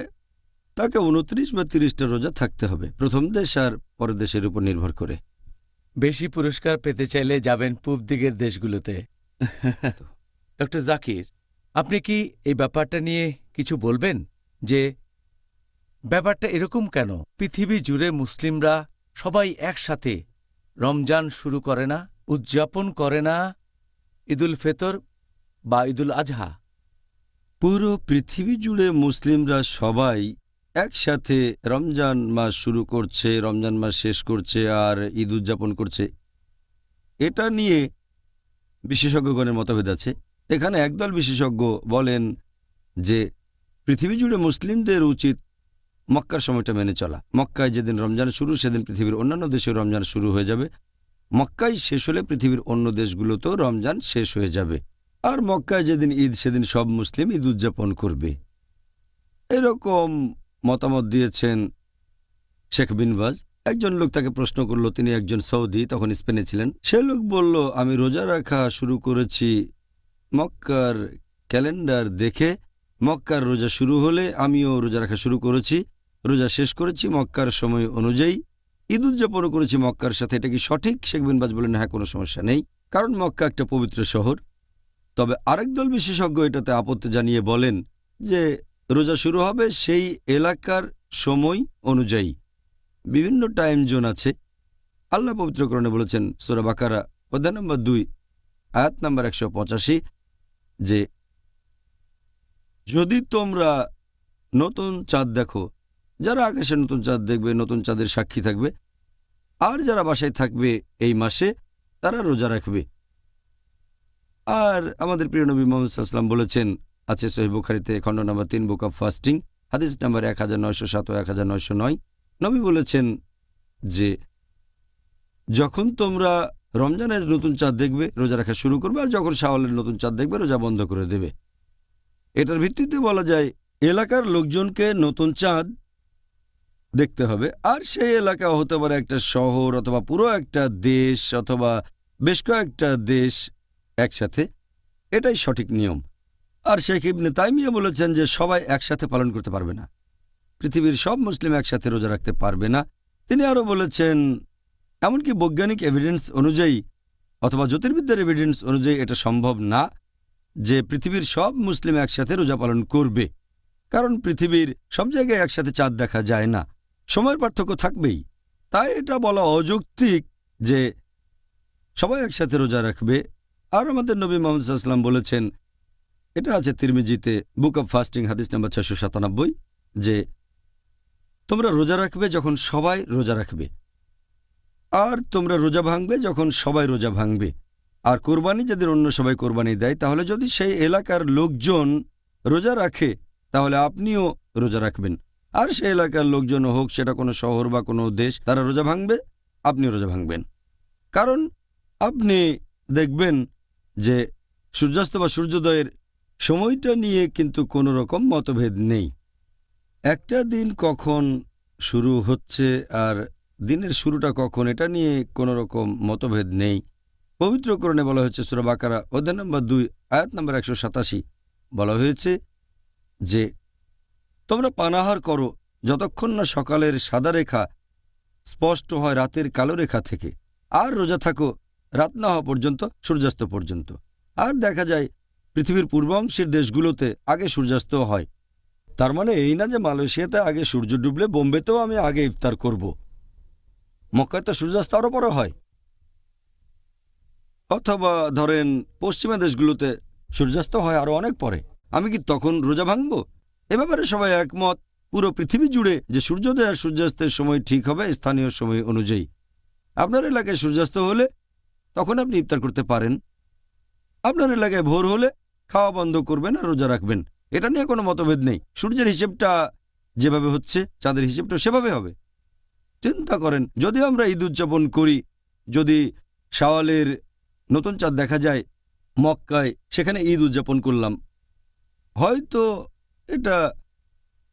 B: তাকে 29 বা 30টা রোজা থাকতে হবে, প্রথম দেশ আর পরের দেশের উপর নির্ভর করে।
A: বেশি পুরস্কার পেতে চাইলে যাবেন পূব দিকের দেশগুলোতে। ডক্টর জাকির, আপনি কি এই ব্যাপারটা নিয়ে কিছু বলবেন যে ব্যাপারটা এরকম কেন পৃথিবী জুড়ে মুসলিমরা সবাই একসাথে রমজান শুরু করে না, উদযাপন করে না ঈদুল ফিতর বা ঈদুল আজহা?
B: পুরো পৃথিবী জুড়ে মুসলিমরা সবাই একসাথে রমজান মাস শুরু করছে, রমজান মাস শেষ করছে আর ঈদ উদযাপন করছে। এটা নিয়ে বিশেষজ্ঞগণের মতভেদ আছে। এখানে একদল বিশেষজ্ঞ বলেন যে পৃথিবী জুড়ে মুসলিমদের উচিত মক্কার সময়টা মেনে চলা। মক্কায় যেদিন রমজান শুরু সেদিন পৃথিবীর অন্যান্য দেশেও রমজান শুরু হয়ে যাবে। মক্কায় শেষ হলে পৃথিবীর অন্য দেশগুলোতেও রমজান শেষ হয়ে যাবে। আর মক্কায় যেদিন ঈদ সেদিন সব মুসলিম ঈদ উদযাপন করবে। এরকম মতামত দিয়েছেন শেখ বিন বাজ। একজন লোক তাকে প্রশ্ন করল, তিনি একজন সৌদি, তখন স্পেনে ছিলেন। সে লোক বলল, আমি রোজা রাখা শুরু করেছি মক্কার ক্যালেন্ডার দেখে। মক্কার রোজা শুরু হলে আমিও রোজা রাখা শুরু করেছি, রোজা শেষ করেছি মক্কার সময় অনুযায়ী, ঈদ উদযাপনও করেছি মক্কার সাথে। এটা কি সঠিক? শেখ বিন বাজ বলেন, হ্যাঁ, কোনো সমস্যা নেই, কারণ মক্কা একটা পবিত্র শহর। তবে আরেক দল বিশেষজ্ঞ এটাতে আপত্তি জানিয়ে বলেন যে রোজা শুরু হবে সেই এলাকার সময় অনুযায়ী। বিভিন্ন টাইম জোন আছে। আল্লাহ পবিত্রকরণে বলেছেন সূরা বাকারা অধ্যায় নম্বর 2 আয়াত নম্বর 185 যে যদি তোমরা নতুন চাঁদ দেখো, যারা আকাশে নতুন চাঁদ দেখবে নতুন চাঁদের সাক্ষী থাকবে, আর যারা বাসায় থাকবে এই মাসে তারা রোজা রাখবে। আর আমাদের প্রিয় নবী মুহাম্মদ সাল্লাল্লাহু আলাইহি ওয়াসাল্লাম বলেছেন, আছে সহিহ বুখারীতে খণ্ড নম্বর 3 বুক অব ফাস্টিং হাদিস নম্বর 1907 ও 1909। নবী বলেছেন যে যখন তোমরা রমজানের নতুন চাঁদ দেখবে রোজা রাখা শুরু করবে, আর যখন শাওয়ালের নতুন চাঁদ দেখবে রোজা বন্ধ করে দেবে। এটার ভিত্তিতে বলা যায় এলাকার লোকজনকে নতুন চাঁদ দেখতে হবে, আর সেই এলাকা হতে পারে একটা শহর অথবা পুরো একটা দেশ অথবা বেশ কয়েকটা দেশ একসাথে, এটাই সঠিক নিয়ম। আর শেখ ইবনে তাইমিয়া বলেছেন যে সবাই একসাথে পালন করতে পারবে না, পৃথিবীর সব মুসলিম একসাথে রোজা রাখতে পারবে না। তিনি আরও বলেছেন এমনকি বৈজ্ঞানিক এভিডেন্স অনুযায়ী অথবা জ্যোতির্বিদ্যার এভিডেন্স অনুযায়ী এটা সম্ভব না যে পৃথিবীর সব মুসলিম একসাথে রোজা পালন করবে, কারণ পৃথিবীর সব জায়গায় একসাথে চাঁদ দেখা যায় না, সময়ের পার্থক্য থাকবেই। তাই এটা বলা অযৌক্তিক যে সবাই একসাথে রোজা রাখবে। আর আমাদের নবী মুহাম্মদ সাল্লাল্লাহু আলাইহি ওয়াসাল্লাম বলেছেন, এটা আছে তিরমিজিতে বুক অব ফাস্টিং হাদিস নাম্বার 697, যে তোমরা রোজা রাখবে যখন সবাই রোজা রাখবে, আর তোমরা রোজা ভাঙবে যখন সবাই রোজা ভাঙবে। আর কোরবানি যাদের অন্য সবাই কোরবানি দেয়, তাহলে যদি সেই এলাকার লোকজন রোজা রাখে তাহলে আপনিও রোজা রাখবেন। আর সেই এলাকার লোকজন হোক সেটা কোনো শহর বা কোনো দেশ, তারা রোজা ভাঙবে, আপনিও রোজা ভাঙবেন। কারণ আপনি দেখবেন যে সূর্যাস্ত বা সূর্যোদয়ের সময়টা নিয়ে কিন্তু কোনো রকম মতভেদ নেই। একটা দিন কখন শুরু হচ্ছে আর দিনের শুরুটা কখন, এটা নিয়ে কোনো রকম মতভেদ নেই। পবিত্র কোরআনে বলা হয়েছে সূরা বাকারা অধ্যায় নম্বর 2 আয়াত নম্বর 187, বলা হয়েছে যে তোমরা পানাহার করো যতক্ষণ না সকালের সাদা রেখা স্পষ্ট হয় রাতের কালো রেখা থেকে, আর রোজা থাকো রাত না হওয়া পর্যন্ত, সূর্যাস্ত পর্যন্ত। আর দেখা যায় পৃথিবীর পূর্বাংশের দেশগুলোতে আগে সূর্যাস্ত হয়। তার মানে এই না যে মালয়েশিয়াতে আগে সূর্য ডুবলে বোম্বেতেও আমি আগে ইফতার করব। মক্কায় তো সূর্যাস্ত আরও পরে হয়। অথবা ধরেন পশ্চিমা দেশগুলোতে সূর্যাস্ত হয় আরও অনেক পরে, আমি কি তখন রোজা ভাঙব? এ ব্যাপারে সবাই একমত পুরো পৃথিবী জুড়ে যে সূর্যোদয় আর সূর্যাস্তের সময় ঠিক হবে স্থানীয় সময় অনুযায়ী। আপনার এলাকায় সূর্যাস্ত হলে তখন আপনি ইফতার করতে পারেন, আপনার এলাকায় ভোর হলে খাওয়া বন্ধ করবেন আর রোজা রাখবেন, এটা নিয়ে কোনো মতভেদ নেই। সূর্যের হিসেবটা যেভাবে হচ্ছে চাঁদের হিসেবটা সেভাবে হবে। চিন্তা করেন, যদি আমরা ঈদ উদযাপন করি, যদি শাওয়ালের নতুন চাঁদ দেখা যায় মক্কায়, সেখানে ঈদ উদযাপন করলাম, হয়তো এটা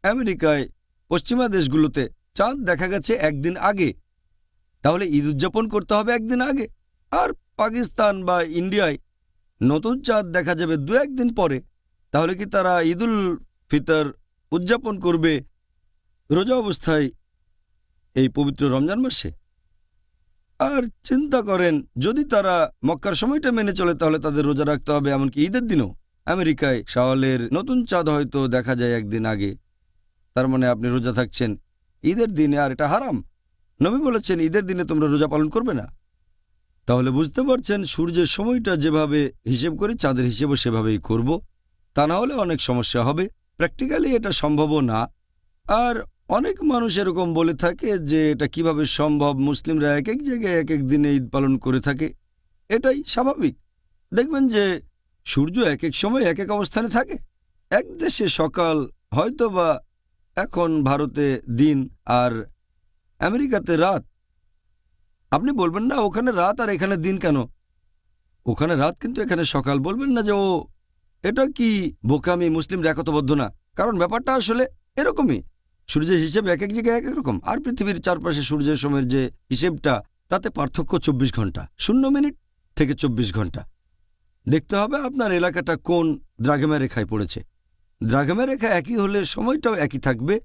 B: আমেরিকায় পশ্চিমা দেশগুলোতে চাঁদ দেখা গেছে একদিন আগে, তাহলে ঈদ উদযাপন করতে হবে একদিন আগে। আর পাকিস্তান বা ইন্ডিয়ায় নতুন চাঁদ দেখা যাবে 2-1 দিন পরে, তাহলে কি তারা ঈদুল ফিতর উদযাপন করবে রোজা অবস্থায় এই পবিত্র রমজান মাসে? আর চিন্তা করেন, যদি তারা মক্কার সময়টা মেনে চলে তাহলে তাদের রোজা রাখতে হবে এমনকি ঈদের দিনও। আমেরিকায় শাওয়ালের নতুন চাঁদ হয়তো দেখা যায় একদিন আগে, তার মানে আপনি রোজা থাকছেন ঈদের দিনে, আর এটা হারাম। নবী বলেছেন ঈদের দিনে তোমরা রোজা পালন করবে না। তাহলে বুঝতে পারছেন সূর্যের সময়টা যেভাবে হিসেব করি চাঁদের হিসেবও সেভাবেই করব, তা না হলে অনেক সমস্যা হবে। প্র্যাকটিক্যালি এটা সম্ভবও না। আর অনেক মানুষ এরকম বলে থাকে যে এটা কিভাবে সম্ভব, মুসলিমরা এক এক জায়গায় এক এক দিনে ঈদ পালন করে থাকে। এটাই স্বাভাবিক। দেখবেন যে সূর্য এক এক সময় এক এক অবস্থানে থাকে। এক দেশে সকাল হয়তো বা এখন ভারতে দিন আর আমেরিকাতে রাত। আপনি বলবেন না ওখানে রাত আর এখানে দিন কেন, ওখানে রাত কিন্তু এখানে সকাল। বলবেন না যে ও এটা কি বোকামি, মুসলিমরা একতাবদ্ধ না। কারণ ব্যাপারটা আসলে এরকমই, সূর্যের হিসেব এক এক জায়গায় এক এক রকম, আর পৃথিবীর চারপাশে সূর্যের সময়ের যে হিসেবটা তাতে পার্থক্য 24 ঘন্টা, 0 মিনিট থেকে 24 ঘন্টা। দেখতে হবে আপনার এলাকাটা কোন দ্রাঘিমা রেখায় পড়েছে। দ্রাঘিমা রেখা একই হলে সময়টাও একই থাকবে।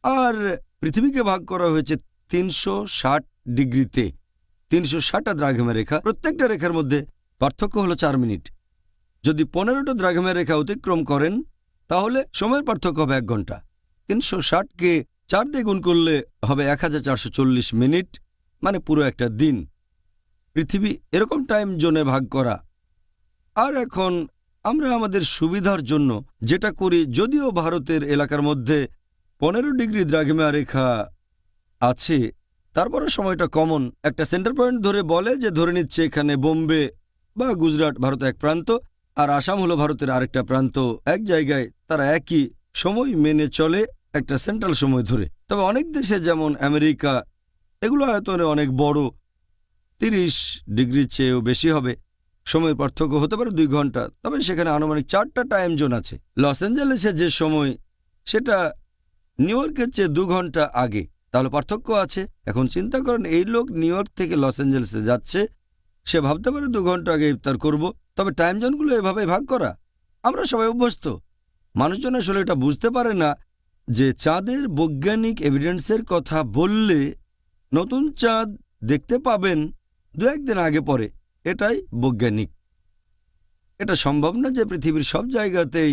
B: আর পৃথিবীকে ভাগ করা হয়েছে 360 ডিগ্রিতে, 360টা দ্রাঘিমা রেখা। প্রত্যেকটা রেখার মধ্যে পার্থক্য হলো 4 মিনিট। যদি 15টা দ্রাঘিমা রেখা অতিক্রম করেন তাহলে সময়ের পার্থক্য হবে 1 ঘন্টা। 360কে 4 দিয়ে গুণ করলে হবে 1440 মিনিট, মানে পুরো একটা দিন। পৃথিবী এরকম টাইম জোনে ভাগ করা। আর এখন আমরা আমাদের সুবিধার জন্য যেটা করি, যদিও ভারতের এলাকার মধ্যে 15 ডিগ্রি দ্রাঘিমা রেখা আছে, তারপরে সময়টা কমন একটা সেন্টার পয়েন্ট ধরে বলে যে ধরে নিচ্ছে এখানে বোম্বে বা গুজরাট ভারতের এক প্রান্ত আর আসাম হলো ভারতের আরেকটা প্রান্ত। এক জায়গায় তারা একই সময় মেনে চলে একটা সেন্ট্রাল সময় ধরে। তবে অনেক দেশে যেমন আমেরিকা, এগুলো আয়তনে অনেক বড়, 30 ডিগ্রির চেয়েও বেশি হবে। সময়ের পার্থক্য হতে পারে 2 ঘন্টা, তবে সেখানে আনুমানিক 4টা টাইম জোন আছে। লস অ্যাঞ্জেলেসে যে সময় সেটা নিউ ইয়র্কের চেয়ে 2 ঘন্টা আগে, তাহলে পার্থক্য আছে। এখন চিন্তা করেন এই লোক নিউ ইয়র্ক থেকে লস অ্যাঞ্জেলেসে যাচ্ছে সে ভাবতে পারে 2 ঘন্টা আগে ইফতার করব, তবে টাইম জোনগুলো এভাবে ভাগ করা। আমরা সবাই অভ্যস্ত। মানুষজন আসলে এটা বুঝতে পারে না যে চাঁদের বৈজ্ঞানিক এভিডেন্সের কথা বললে নতুন চাঁদ দেখতে পাবেন 2-1 দিন আগে পরে, এটাই বৈজ্ঞানিক। এটা সম্ভব না যে পৃথিবীর সব জায়গাতেই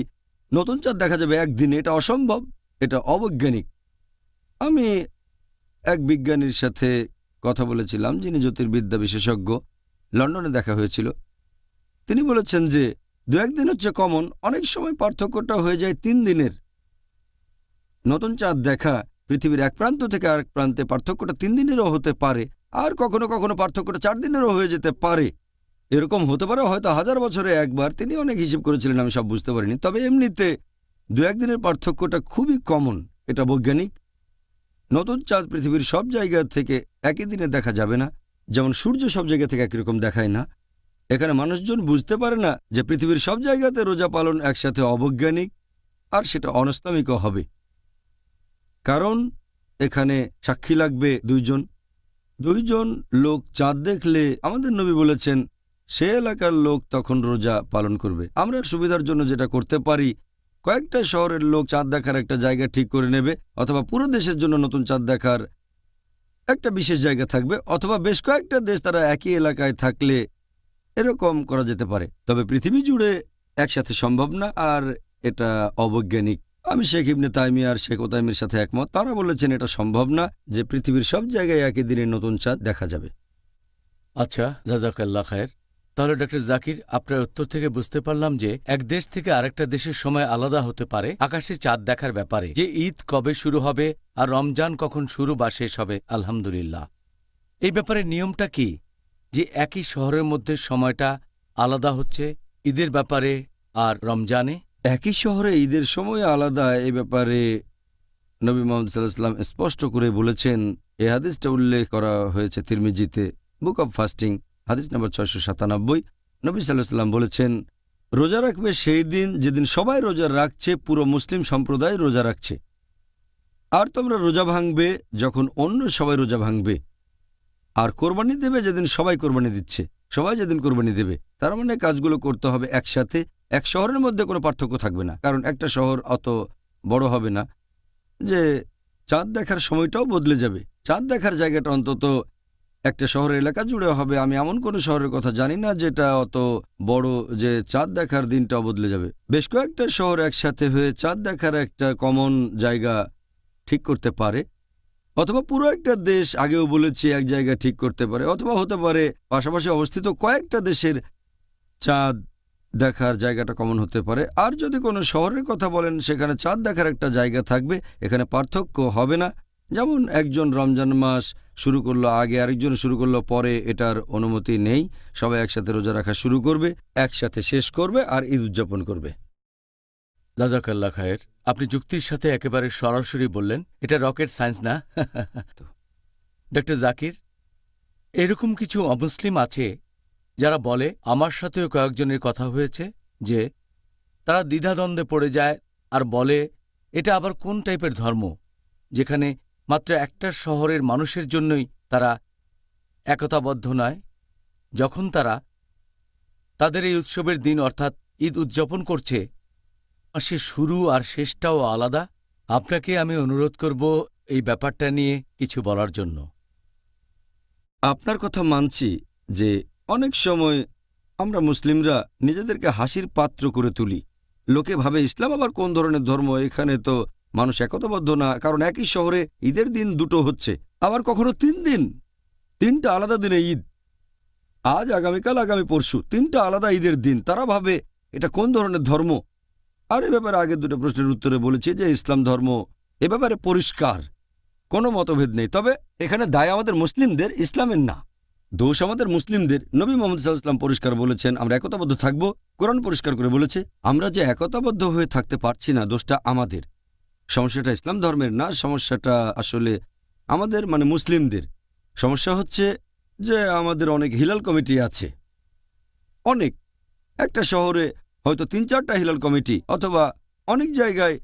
B: নতুন চাঁদ দেখা যাবে একদিনে, এটা অসম্ভব, এটা অবৈজ্ঞানিক। আমি এক বিজ্ঞানীর সাথে কথা বলেছিলাম যিনি জ্যোতির্বিদ্যা বিশেষজ্ঞ, লন্ডনে দেখা হয়েছিল। তিনি বলেছেন যে 2-1 দিন হচ্ছে কমন, অনেক সময় পার্থক্যটা হয়ে যায় 3 দিনের। নতুন চাঁদ দেখা পৃথিবীর এক প্রান্ত থেকে আরেক প্রান্তে পার্থক্যটা 3 দিনেরও হতে পারে, আর কখনো কখনো পার্থক্যটা 4 দিনেরও হয়ে যেতে পারে। এরকম হতে পারে হয়তো 1000 বছরে একবার। তিনি অনেক হিসেব করেছিলেন, আমি সব বুঝতে পারিনি। তবে এমনিতে 2-1 দিনের পার্থক্যটা খুবই কমন, এটা বৈজ্ঞানিক। নতুন চাঁদ পৃথিবীর সব জায়গা থেকে একই দিনে দেখা যাবে না, যেমন সূর্য সব জায়গা থেকে একই রকম দেখায় না। এখানে মানুষজন বুঝতে পারে না যে পৃথিবীর সব জায়গাতে রোজা পালন একসাথে অবৈজ্ঞানিক, আর সেটা অনাস্তামিকও হবে। কারণ এখানে সাক্ষী লাগবে 2 জন লোক চাঁদ দেখলে আমাদের নবী বলেছেন সে এলাকার লোক তখন রোজা পালন করবে। আমরা সুবিধার জন্য যেটা করতে পারি, কয়েকটা শহরের লোক চাঁদ দেখার একটা জায়গা ঠিক করে নেবে, অথবা পুরো দেশের জন্য নতুন চাঁদ দেখার একটা বিশেষ জায়গা থাকবে, অথবা বেশ কয়েকটা দেশ তারা একই এলাকায় থাকলে এরকম করা যেতে পারে। তবে পৃথিবী জুড়ে একসাথে সম্ভব না, আর এটা অবৈজ্ঞানিক। আমি শেখ ইবনে তাইমিয়া আর শেখ ওতাইমির সাথে একমত। তারা বলেছেন এটা সম্ভব না যে পৃথিবীর সব জায়গায় একই দিনে নতুন চাঁদ দেখা যাবে।
A: আচ্ছা, জাজাকাল্লাহ খায়ের। তাহলে ডক্টর জাকির, আপনার উত্তর থেকে বুঝতে পারলাম যে এক দেশ থেকে আরেকটা দেশের সময় আলাদা হতে পারে আকাশে চাঁদ দেখার ব্যাপারে, যে ঈদ কবে শুরু হবে আর রমজান কখন শুরু বা শেষ হবে। আলহামদুলিল্লাহ। এই ব্যাপারে নিয়মটা কি যে একই শহরের মধ্যে সময়টা আলাদা হচ্ছে ঈদের ব্যাপারে আর রমজানে?
B: একই শহরে ঈদের সময় আলাদা, এই ব্যাপারে নবী মুহাম্মদ সাল্লাল্লাহু আলাইহি ওয়াসাল্লাম স্পষ্ট করে বলেছেন। এই হাদিসটা উল্লেখ করা হয়েছে তিরমিজিতে, বুক অব ফাস্টিং, হাদিস নম্বর 697। নবী সাল্লাল্লাহু আলাইহি ওয়াসাল্লাম বলেছেন, রোজা রাখবে সেই দিন যেদিন সবাই রোজা রাখছে, পুরো মুসলিম সম্প্রদায় রোজা রাখছে। আর তোমরা রোজা ভাঙবে যখন অন্য সবাই রোজা ভাঙবে। আর কোরবানি দেবে যেদিন সবাই কোরবানি দিচ্ছে, সবাই যেদিন কোরবানি দেবে। তার মানে কাজগুলো করতে হবে একসাথে। এক শহরের মধ্যে কোনো পার্থক্য থাকবে না, কারণ একটা শহর অত বড় হবে না যে চাঁদ দেখার সময়টাও বদলে যাবে। চাঁদ দেখার জায়গাটা অন্তত একটা শহরের এলাকা জুড়ে হবে। আমি এমন কোনো শহরের কথা জানি না যেটা অত বড় যে চাঁদ দেখার দিনটাও বদলে যাবে। বেশ কয়েকটা শহর একসাথে হয়ে চাঁদ দেখার একটা কমন জায়গা ঠিক করতে পারে, অথবা পুরো একটা দেশ, আগেও বলেছি, এক জায়গা ঠিক করতে পারে, অথবা হতে পারে পাশাপাশি অবস্থিত কয়েকটা দেশের চাঁদ দেখার জায়গাটা কমন হতে পারে। আর যদি কোনো শহরের কথা বলেন সেখানে চাঁদ দেখার একটা জায়গা থাকবে, এখানে পার্থক্য হবে না। যেমন একজন রমজান মাস শুরু করলো আগে, আরেকজন শুরু করলো পরে, এটার অনুমতি নেই। সবাই একসাথে রোজা রাখা শুরু করবে, একসাথে শেষ করবে, আর ঈদ উদযাপন করবে।
A: জাজাকাল্লাহ খায়ের। আপনি যুক্তির সাথে একেবারে সরাসরি বললেন, এটা রকেট সায়েন্স না। ডক্টর জাকির, এরকম কিছু অমুসলিম আছে যারা বলে, আমার সাথেও কয়েকজনের কথা হয়েছে, যে তারা দ্বিধাদ্বন্দ্বে পড়ে যায় আর বলে এটা আবার কোন টাইপের ধর্ম যেখানে মাত্র একটা শহরের মানুষের জন্যই তারা একতাবদ্ধ নয়, যখন তারা তাদের এই উৎসবের দিন অর্থাৎ ঈদ উদযাপন করছে, মাসে শুরু আর শেষটাও আলাদা। আপনাকে আমি অনুরোধ করব এই ব্যাপারটা নিয়ে কিছু বলার জন্য।
B: আপনার কথা মানছি যে অনেক সময় আমরা মুসলিমরা নিজেদেরকে হাসির পাত্র করে তুলি। লোকে ভাবে ইসলাম আবার কোন ধরনের ধর্ম, এখানে তো মানুষ একতাবদ্ধ না, কারণ একই শহরে ঈদের দিন দুটো হচ্ছে, আবার কখনো 3 দিন, 3টা আলাদা দিনে ঈদ। আজ, আগামীকাল, আগামী পরশু, 3টা আলাদা ঈদের দিন। তারা ভাবে এটা কোন ধরনের ধর্ম। আর এ ব্যাপারে আগের 2টা প্রশ্নের উত্তরে বলেছি যে ইসলাম ধর্ম এ ব্যাপারে পরিষ্কার, কোনো মতভেদ নেই। তবে এখানে দায় আমাদের মুসলিমদের, ইসলামের না। দোষ আমাদের মুসলিমদের। নবী মুহাম্মদ সাল্লাল্লাহু আলাইহি ওয়াসাল্লাম পরিষ্কার বলেছেন আমরা একতাবদ্ধ থাকব। কোরআন পরিষ্কার করে বলেছে আমরা যে একতাবদ্ধ হয়ে থাকতে পারছি না, দোষটা আমাদের। সমস্যাটা ইসলাম ধর্মের না, সমস্যাটা আসলে আমাদের, মানে মুসলিমদের। সমস্যা হচ্ছে যে আমাদের অনেক হিলাল কমিটি আছে, অনেক। একটা শহরে হয়তো 3-4টা হিলাল কমিটি, অথবা অনেক জায়গায়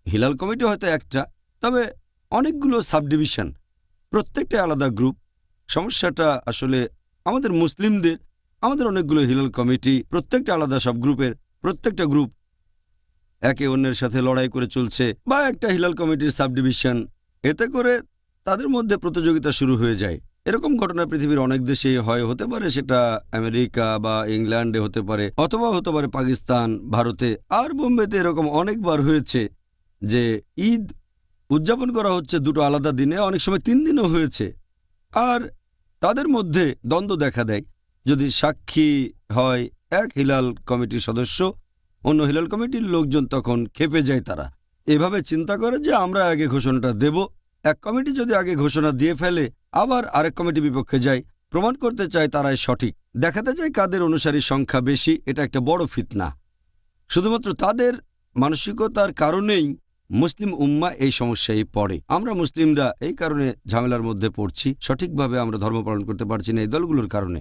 B: হিলাল কমিটি হয়তো একটা, তবে অনেকগুলো সাবডিভিশন, প্রত্যেকটা আলাদা গ্রুপ। সমস্যাটা আসলে আমাদের মুসলিমদের আমাদের অনেকগুলো হিলাল কমিটি, প্রত্যেকটা আলাদা সব গ্রুপের, প্রত্যেকটা গ্রুপ একে অন্যের সাথে লড়াই করে চলছে, বা একটা হিলাল কমিটির সাব ডিভিশন, এতে করে তাদের মধ্যে প্রতিযোগিতা শুরু হয়ে যায়। এরকম ঘটনা পৃথিবীর অনেক দেশেই হয়, হতে পারে সেটা আমেরিকা বা ইংল্যান্ডে হতে পারে, অথবা হতে পারে পাকিস্তান, ভারতে, আর বোম্বেতে এরকম অনেকবার হয়েছে যে ঈদ উদযাপন করা হচ্ছে দুটো আলাদা দিনে, অনেক সময় 3 দিনও হয়েছে। আর তাদের মধ্যে দ্বন্দ্ব দেখা দেয়। যদি সাক্ষী হয় এক হিলাল কমিটির সদস্য, অন্য হিলাল কমিটির লোকজন তখন ক্ষেপে যায়। তারা এভাবে চিন্তা করে যে আমরা আগে ঘোষণাটা দেব। এক কমিটি যদি আগে ঘোষণা দিয়ে ফেলে, আবার আরেক কমিটি বিপক্ষে যায়, প্রমাণ করতে চায় তারাই সঠিক, দেখাতে চায় কাদের অনুসারীর সংখ্যা বেশি। এটা একটা বড় ফিতনা। শুধুমাত্র তাদের মানসিকতার কারণেই মুসলিম উম্মাহ এই সমস্যায় পড়ে। আমরা মুসলিমরা এই কারণে ঝামেলার মধ্যে পড়ছি, সঠিকভাবে আমরা ধর্ম পালন করতে পারছি না এই দলগুলোর কারণে।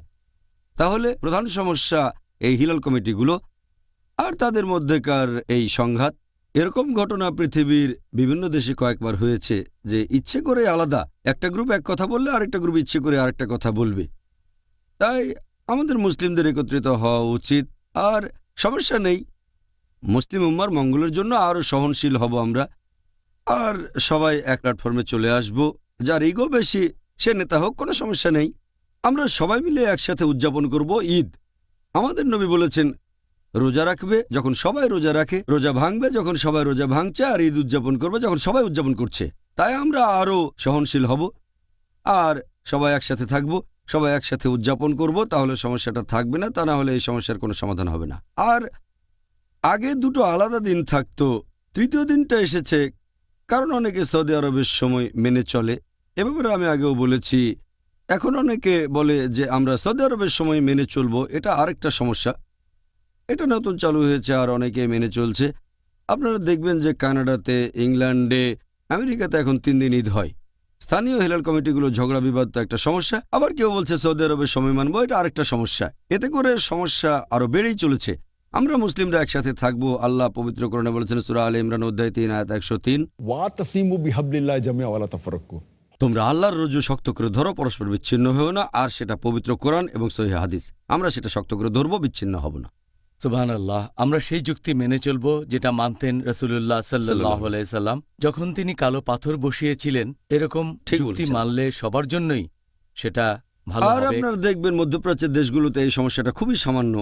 B: তাহলে প্রধান সমস্যা এই হিলাল কমিটিগুলো আর তাদের মধ্যেকার এই সংঘাত। এরকম ঘটনা পৃথিবীর বিভিন্ন দেশে কয়েকবার হয়েছে যে ইচ্ছে করে আলাদা একটা গ্রুপ এক কথা বললে আরেকটা গ্রুপ ইচ্ছে করে আরেকটা কথা বলবে। তাই আমাদের মুসলিমদের একত্রিত হওয়া উচিত। আর সমস্যা নেই, মুসলিম উম্মার মঙ্গলের জন্য আরও সহনশীল হব আমরা, আর সবাই এক প্ল্যাটফর্মে চলে আসব। যার ইগো বেশি সে নেতা হোক, কোনো সমস্যা নেই। আমরা সবাই মিলে একসাথে উদযাপন করব ঈদ। আমাদের নবী বলেছেন রোজা রাখবে যখন সবাই রোজা রাখে, রোজা ভাঙবে যখন সবাই রোজা ভাঙছে, আর ঈদ উদযাপন করবে যখন সবাই উদযাপন করছে। তাই আমরা আরও সহনশীল হব আর সবাই একসাথে থাকব, সবাই একসাথে উদযাপন করব। তাহলে সমস্যাটা থাকবে না, তা না হলে এই সমস্যার কোনো সমাধান হবে না। আর আগে দুটো আলাদা দিন থাকতো, তৃতীয় দিনটা এসেছে কারণ অনেকে সৌদি আরবের সময় মেনে চলে। এ ব্যাপারে আমি আগেও বলেছি। এখন অনেকে বলে যে আমরা সৌদি আরবের সময় মেনে চলবো, এটা আরেকটা সমস্যা। এটা নতুন চালু হয়েছে আর অনেকে মেনে চলছে। আপনারা দেখবেন যে কানাডাতে, ইংল্যান্ডে, আমেরিকাতে এখন 3 দিন ঈদ হয়। স্থানীয় হিলাল কমিটিগুলো ঝগড়া বিবাদ তো একটা সমস্যা, আবার কেউ বলছে সৌদি আরবের সময় মানবো, এটা আরেকটা সমস্যা। এতে করে সমস্যা আরও বেড়েই চলেছে। আমরা মুসলিমরা একসাথে থাকবো। আল্লাহ পবিত্র কোরআনে বলেছেন সূরা আলে ইমরান অধ্যায় 3 আয়াত 103,
C: ওয়াতাসিমু বিহাবলিল্লাহি জামিআ ওয়ালা তাফারাক্কু।
B: তোমরা আল্লাহর রজ্জু শক্ত করে ধরো, পরস্পর বিচ্ছিন্ন হও না। আর সেটা পবিত্র কোরআন এবং সহিহ হাদিস। আমরা সেটা শক্ত করে ধরবো, বিচ্ছিন্ন হব না।
A: সুবহানাল্লাহ। আমরা সেই যুক্তি মেনে চলব যেটা মানতেন রাসূলুল্লাহ সাল্লাল্লাহু আলাইহি সাল্লাম যখন তিনি কালো পাথর বসিয়েছিলেন। এরকম
B: ঠিক
A: যুক্তি
B: বলেছেন।
A: মানলে সবার জন্যই সেটা ভালো
B: আর
A: হবে।
B: আপনারা দেখবেন মধ্যপ্রাচ্যের দেশগুলোতে এই সমস্যাটা খুবই সামান্য।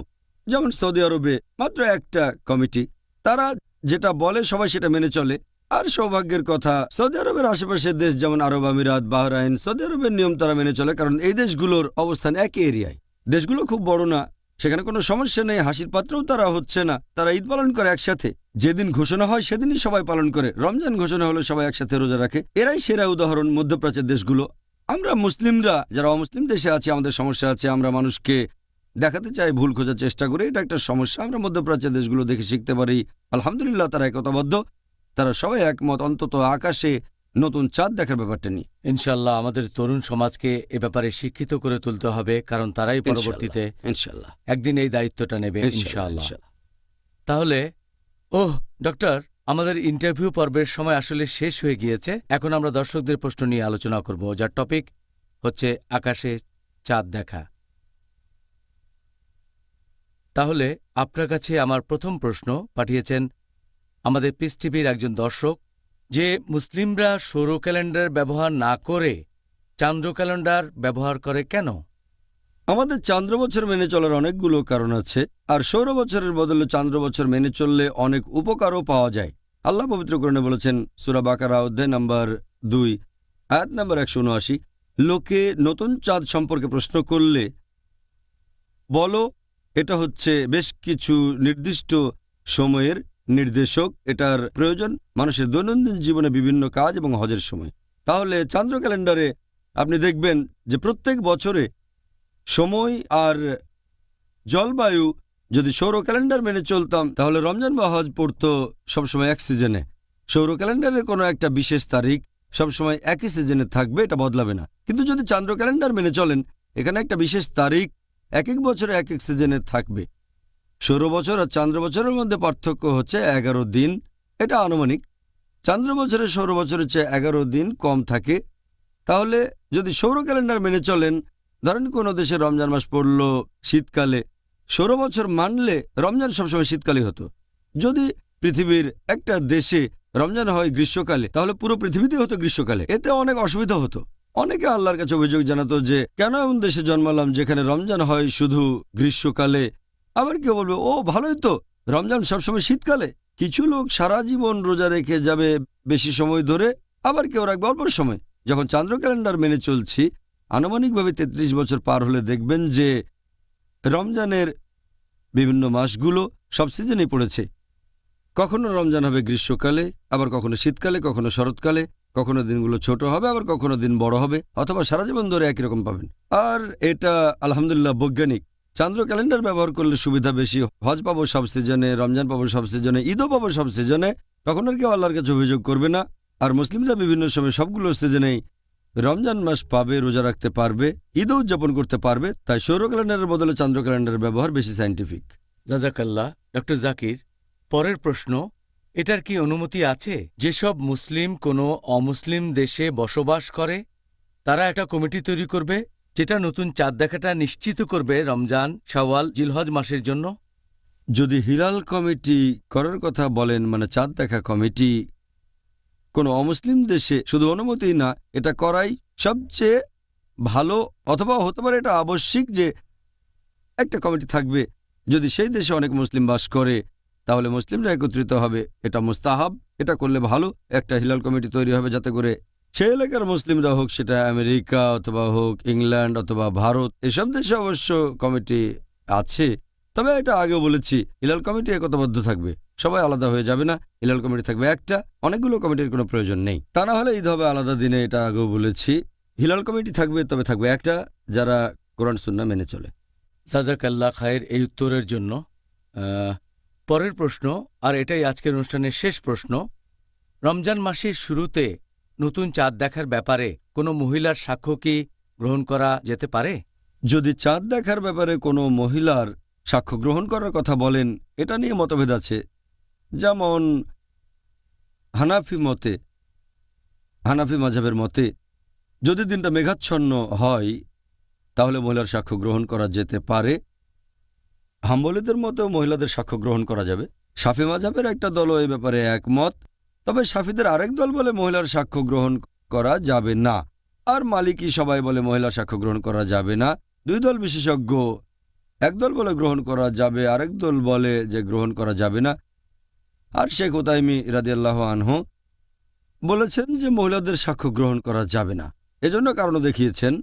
B: যেমন সৌদি আরবে মাত্র একটা কমিটি, তারা যেটা বলে সবাই সেটা মেনে চলে। আর সৌভাগ্যের কথা, সৌদি আরবের আশেপাশের দেশ যেমন আরব আমিরাত, বাহরাইন, সৌদি আরবের নিয়ম তারা মেনে চলে, কারণ এই দেশগুলোর অবস্থান একই এরিয়ায়। দেশগুলো খুব বড় না, সেখানে কোনো সমস্যা নেই। হাসির পাত্রও তারা হচ্ছে না। তারা ঈদ পালন করে একসাথে। যেদিন ঘোষণা হয় সেদিনই সবাই পালন করে। রমজান ঘোষণা হলে সবাই একসাথে রোজা রাখে। এরাই সেরা উদাহরণ মধ্যপ্রাচ্যের দেশগুলো। আমরা মুসলিমরা যারা অমুসলিম দেশে আছি, আমাদের সমস্যা আছে। আমরা মানুষকে দেখাতে চাই, ভুল খোঁজার চেষ্টা করে, এটা একটা সমস্যা। আমরা মধ্যপ্রাচ্যের দেশগুলো দেখে শিখতে পারি। আলহামদুলিল্লাহ তারা একতাবদ্ধ, তারা সবাই একমত, অন্তত আকাশে নতুন চাঁদ দেখার ব্যাপারটা নিয়ে।
A: ইনশাআল্লাহ আমাদের তরুণ সমাজকে এ ব্যাপারে শিক্ষিত করে তুলতে হবে, কারণ তারাই পরবর্তীতে
B: ইনশাআল্লাহ
A: একদিন এই দায়িত্বটা নেবে ইনশাআল্লাহ। তাহলে ডক্টর, আমাদের ইন্টারভিউ পর্বের সময় আসলে শেষ হয়ে গিয়েছে। এখন আমরা দর্শকদের প্রশ্ন নিয়ে আলোচনা করব, যার টপিক হচ্ছে আকাশে চাঁদ দেখা। তাহলে আপনার কাছে আমার প্রথম প্রশ্ন পাঠিয়েছেন আমাদের পিস টিভির একজন দর্শক, যে মুসলিমরা সৌর ক্যালেন্ডার ব্যবহার না করে চান্দ্র ক্যালেন্ডার ব্যবহার করে কেন?
B: আমাদের চান্দ্র বছর মেনে চলার অনেকগুলো কারণ আছে, আর সৌর বছরের বদলে চান্দ্র বছর মেনে চললে অনেক উপকারও পাওয়া যায়। আল্লাহ পবিত্র কোরআনে বলেছেন সূরা বাকারা অধ্যায় নম্বর 2 আয়াত নম্বর 179, লোকে নতুন চাঁদ সম্পর্কে প্রশ্ন করলে বলো এটা হচ্ছে বেশ কিছু নির্দিষ্ট সময়ের নির্দেশক। এটার প্রয়োজন মানুষের দৈনন্দিন জীবনে বিভিন্ন কাজ এবং হজের সময়। তাহলে চান্দ্র ক্যালেন্ডারে আপনি দেখবেন যে প্রত্যেক বছরে সময় আর জলবায়ু, যদি সৌর ক্যালেন্ডার মেনে চলতাম তাহলে রমজান বা হজ পড়তো সবসময় এক সিজনে। সৌর ক্যালেন্ডারের কোনো একটা বিশেষ তারিখ সবসময় একই সিজনে থাকবে, এটা বদলাবে না। কিন্তু যদি চান্দ্র ক্যালেন্ডার মেনে চলেন, এখানে একটা বিশেষ তারিখ এক এক বছরে এক এক সিজনে থাকবে। সৌর বছর আর চান্দ্র বছরের মধ্যে পার্থক্য হচ্ছে 11 দিন। এটা আনুমানিক। চান্দ্র বছরে সৌর বছরের চেয়ে 11 দিন কম থাকে। তাহলে যদি সৌর ক্যালেন্ডার মেনে চলেন ধরেন কোনো দেশে রমজান মাস পড়ল শীতকালে, 16 বছর মানলে রমজান সবসময় শীতকালে হতো। যদি পৃথিবীর একটা দেশে রমজান হয় গ্রীষ্মকালে, তাহলে পুরো পৃথিবীতে হতো গ্রীষ্মকালে। এতে অনেক অসুবিধা হতো। অনেকে আল্লাহর কাছে অভিযোগ জানাতো যে কেন এমন দেশে জন্মালাম যেখানে রমজান হয় শুধু গ্রীষ্মকালে। আবার কেউ বলবে, ও ভালোই তো, রমজান সবসময় শীতকালে। কিছু লোক সারা জীবন রোজা রেখে যাবে বেশি সময় ধরে, আবার কেউ রাখবে অল্প সময়। যখন চান্দ্র ক্যালেন্ডার মেনে চলছি, আনুমানিকভাবে 33 বছর পার হলে দেখবেন যে রমজানের বিভিন্ন মাসগুলো সব সিজনেই পড়েছে। কখনো রমজান হবে গ্রীষ্মকালে, আবার কখনো শীতকালে, কখনো শরৎকালে, কখনো দিনগুলো ছোট হবে, আবার কখনো দিন বড় হবে, অথবা সারা জীবন ধরে একই রকম পাবেন। আর এটা আলহামদুলিল্লাহ বৈজ্ঞানিক। চান্দ্র ক্যালেন্ডার ব্যবহার করলে সুবিধা বেশি। হজ পাবো সব সিজনে, রমজান পাবো সব সিজনে, ঈদও পাবো সব সিজনে। তখন আর কেউ আল্লাহর কাছে অভিযোগ করবে না। আর মুসলিমরা বিভিন্ন সময় সবগুলো সিজনেই রমজান মাস পাবে, রোজা রাখতে পারবে, ঈদও উদযাপন করতে পারবে। তাই সৌর ক্যালেন্ডারের বদলে চান্দ্র ক্যালেন্ডারের ব্যবহার বেশি সায়েন্টিফিক।
A: জাজাকাল্লাহ। ডক্টর জাকির, পরের প্রশ্ন, এটার কি অনুমতি আছে যেসব মুসলিম কোনো অমুসলিম দেশে বসবাস করে তারা একটা কমিটি তৈরি করবে যেটা নতুন চাঁদ দেখাটা নিশ্চিত করবে রমজান, শাওয়াল, জিলহজ মাসের জন্য?
B: যদি হিলাল কমিটি করার কথা বলেন, মানে চাঁদ দেখা কমিটি, কোনো অমুসলিম দেশে শুধু অনুমতি না, এটা করাই সবচেয়ে ভালো। অথবা হতে পারে এটা আবশ্যিক যে একটা কমিটি থাকবে। যদি সেই দেশে অনেক মুসলিম বাস করে তাহলে মুসলিমরা একত্রিত হবে, এটা মুস্তাহাব। এটা করলে ভালো। একটা হিলাল কমিটি তৈরি হবে যাতে করে সেই এলাকার মুসলিমরা হোক, সেটা আমেরিকা অথবা হোক ইংল্যান্ড অথবা ভারত, এসব দেশে অবশ্য কমিটি আছে। তবে এটা আগেও বলেছি, হিলাল কমিটি একতাবদ্ধ থাকবে, সবাই আলাদা হয়ে যাবে না। হিলাল কমিটি থাকবে একটা, অনেকগুলো কমিটির কোনো প্রয়োজন নেই। তা না হলে ঈদ হবে আলাদা দিনে, এটা আগেও বলেছি। হিলাল কমিটি থাকবে, তবে থাকবে একটা যারা কোরআন সুন্নাহ মেনে চলে।
A: জাজাকাল্লাহ খায়ের এই উত্তরের জন্য। পরের প্রশ্ন, আর এটাই আজকের অনুষ্ঠানের শেষ প্রশ্ন। রমজান মাসের শুরুতে নতুন চাঁদ দেখার ব্যাপারে কোনো মহিলার সাক্ষ্য কি গ্রহণ করা যেতে পারে?
B: যদি চাঁদ দেখার ব্যাপারে কোনো মহিলার সাক্ষ্য গ্রহণ করার কথা বলেন, এটা নিয়ে মতভেদ আছে। যেমন হানাফি মাযহাবের মতে যদি দিনটা মেঘাচ্ছন্ন হয় তাহলে মহিলার সাক্ষ্য গ্রহণ করা যেতে পারে। হাম্বলীদের মতেও মহিলাদের সাক্ষ্য গ্রহণ করা যাবে। শাফি মাযহাবের একটা দলও এই ব্যাপারে একমত। তবে শাফিদের আরেক দল বলে মহিলার সাক্ষ্য গ্রহণ করা যাবে না। আর মালিকি সবাই বলে মহিলার সাক্ষ্য গ্রহণ করা যাবে না। দুই দল বিশেষজ্ঞ, একদল বলে গ্রহণ করা যাবে, আরেক দল বলে যে গ্রহণ করা যাবে না। আর শেখ উতাইমি রাদিয়াল্লাহু আনহু বলেছেন যে মহিলাদের সাক্ষ্য গ্রহণ করা যাবে না। এজন্য কারণও দেখিয়েছেন।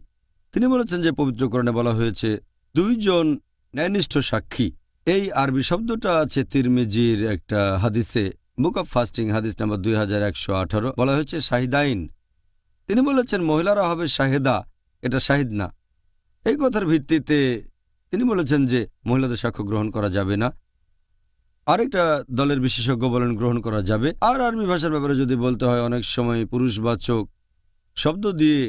B: তিনি বলেছেন যে পবিত্র কোরআনে বলা হয়েছে দুইজন ন্যায়নিষ্ঠ সাক্ষী। এই আরবি শব্দটা আছে তিরমিজির একটা হাদিসে, বুক অব ফাস্টিং হাদিস নাম্বার 2118, বলা হয়েছে শাহিদাইন। তিনি বলেছেন মহিলারা হবে শাহেদা, এটা শাহিদ না। এই কথার ভিত্তিতে তিনি বলেছেন যে মহিলাদের সাক্ষ্য গ্রহণ করা যাবে না। আরেকটা দলের বিশেষজ্ঞ বলেন গ্রহণ করা যাবে। আর আরবি ভাষার ব্যাপারে যদি বলতে হয়, অনেক সময় পুরুষবাচক শব্দ দিয়ে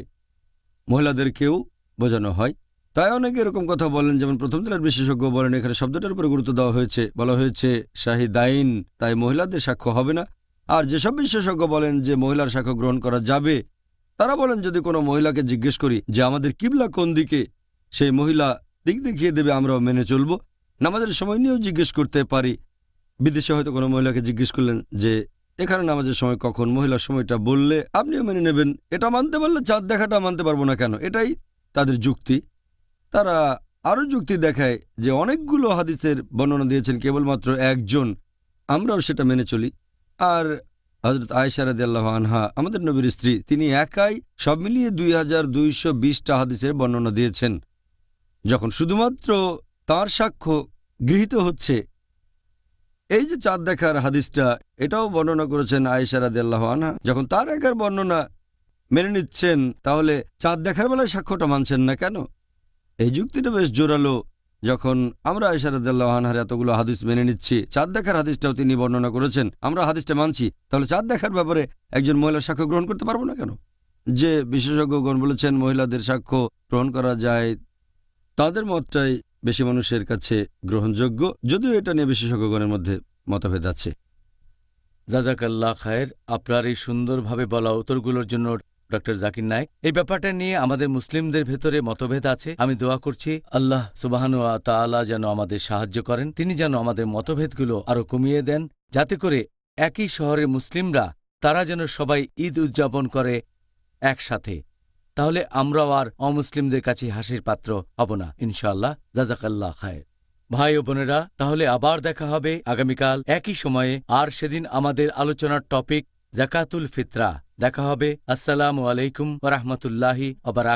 B: মহিলাদেরকেও বোঝানো হয়। তাই অনেকে এরকম কথা বলেন, যেমন প্রথম দলের বিশেষজ্ঞ বলেন এখানে শব্দটার উপরে গুরুত্ব দেওয়া হয়েছে, বলা হয়েছে শাহিদাইন, তাই মহিলাদের সাক্ষ্য হবে না। আর যেসব বিশেষজ্ঞ বলেন যে মহিলার সাক্ষ্য গ্রহণ করা যাবে, তারা বলেন যদি কোনো মহিলাকে জিজ্ঞেস করি যে আমাদের কিবলা কোন দিকে, সেই মহিলা দিক দেখিয়ে দেবে, আমরাও মেনে চলব। নামাজের সময় নিয়েও জিজ্ঞেস করতে পারি। বিদেশে হয়তো কোনো মহিলাকে জিজ্ঞেস করলেন যে এখানে নামাজের সময় কখন, মহিলার সময়টা বললে আপনিও মেনে নেবেন। এটা মানতে পারলে চাঁদ দেখাটা মানতে পারবো না কেন? এটাই তাদের যুক্তি। তারা আরও যুক্তি দেখায় যে অনেকগুলো হাদিসের বর্ণনা দিয়েছেন, কেবলমাত্র একজন, আমরাও সেটা মেনে চলি। আর হযরত আয়েশা রাদিয়াল্লাহু আনহা, আমাদের নবীর স্ত্রী, তিনি একাই সব মিলিয়ে 2220টা হাদিসের বর্ণনা দিয়েছেন। যখন শুধুমাত্র তার সাক্ষ্য গৃহীত হচ্ছে, এই যে চাঁদ দেখার হাদিসটা, এটাও বর্ণনা করেছেন আয়েশা রাদিয়াল্লাহু আনহা। যখন তার একার বর্ণনা মেনে নিচ্ছেন, তাহলে চাঁদ দেখার বেলায় সাক্ষ্যটা মানছেন না কেন? এই যুক্তিটা বেশ জোরালো। যখন আমরা আয়েশা রাদিয়াল্লাহু আনহার এতগুলো হাদিস মেনে নিচ্ছি, চাঁদ দেখার হাদিসটাও তিনি বর্ণনা করেছেন, আমরা হাদিসটা মানছি, তাহলে চাঁদ দেখার ব্যাপারে একজন মহিলার সাক্ষ্য গ্রহণ করতে পারবো না কেন? যে বিশেষজ্ঞগণ বলেছেন মহিলাদের সাক্ষ্য গ্রহণ করা যায়, তাদের মতটাই বেশি মানুষের কাছে গ্রহণযোগ্য, যদিও এটা নিয়ে বিশেষজ্ঞগণের মধ্যে মতভেদ আছে।
A: জাজাকাল্লাহ খায়ের, আপনার এই সুন্দরভাবে বলা উত্তরগুলোর জন্য ডক্টর জাকির নায়েক। এই ব্যাপারটা নিয়ে আমাদের মুসলিমদের ভেতরে মতভেদ আছে। আমি দোয়া করছি আল্লাহ সুবহানাহু ওয়া তাআলা যেন আমাদের সাহায্য করেন, তিনি যেন আমাদের মতভেদগুলো আরও কমিয়ে দেন, যাতে করে একই শহরের মুসলিমরা তারা যেন সবাই ঈদ উদযাপন করে একসাথে। তাহলে আমরাও আর অমুসলিমদের কাছে হাসির পাত্র হব না ইনশাআল্লাহ। জাযাকাল্লাহ খায়ের। ভাই ও বোনেরা, তাহলে আবার দেখা হবে আগামীকাল একই সময়ে। আর সেদিন আমাদের আলোচনার টপিক যাকাতুল ফিতরা। দেখা হবে। আসসালামু আলাইকুম ওয়া রাহমাতুল্লাহি ওয়া বারাকাতুহু।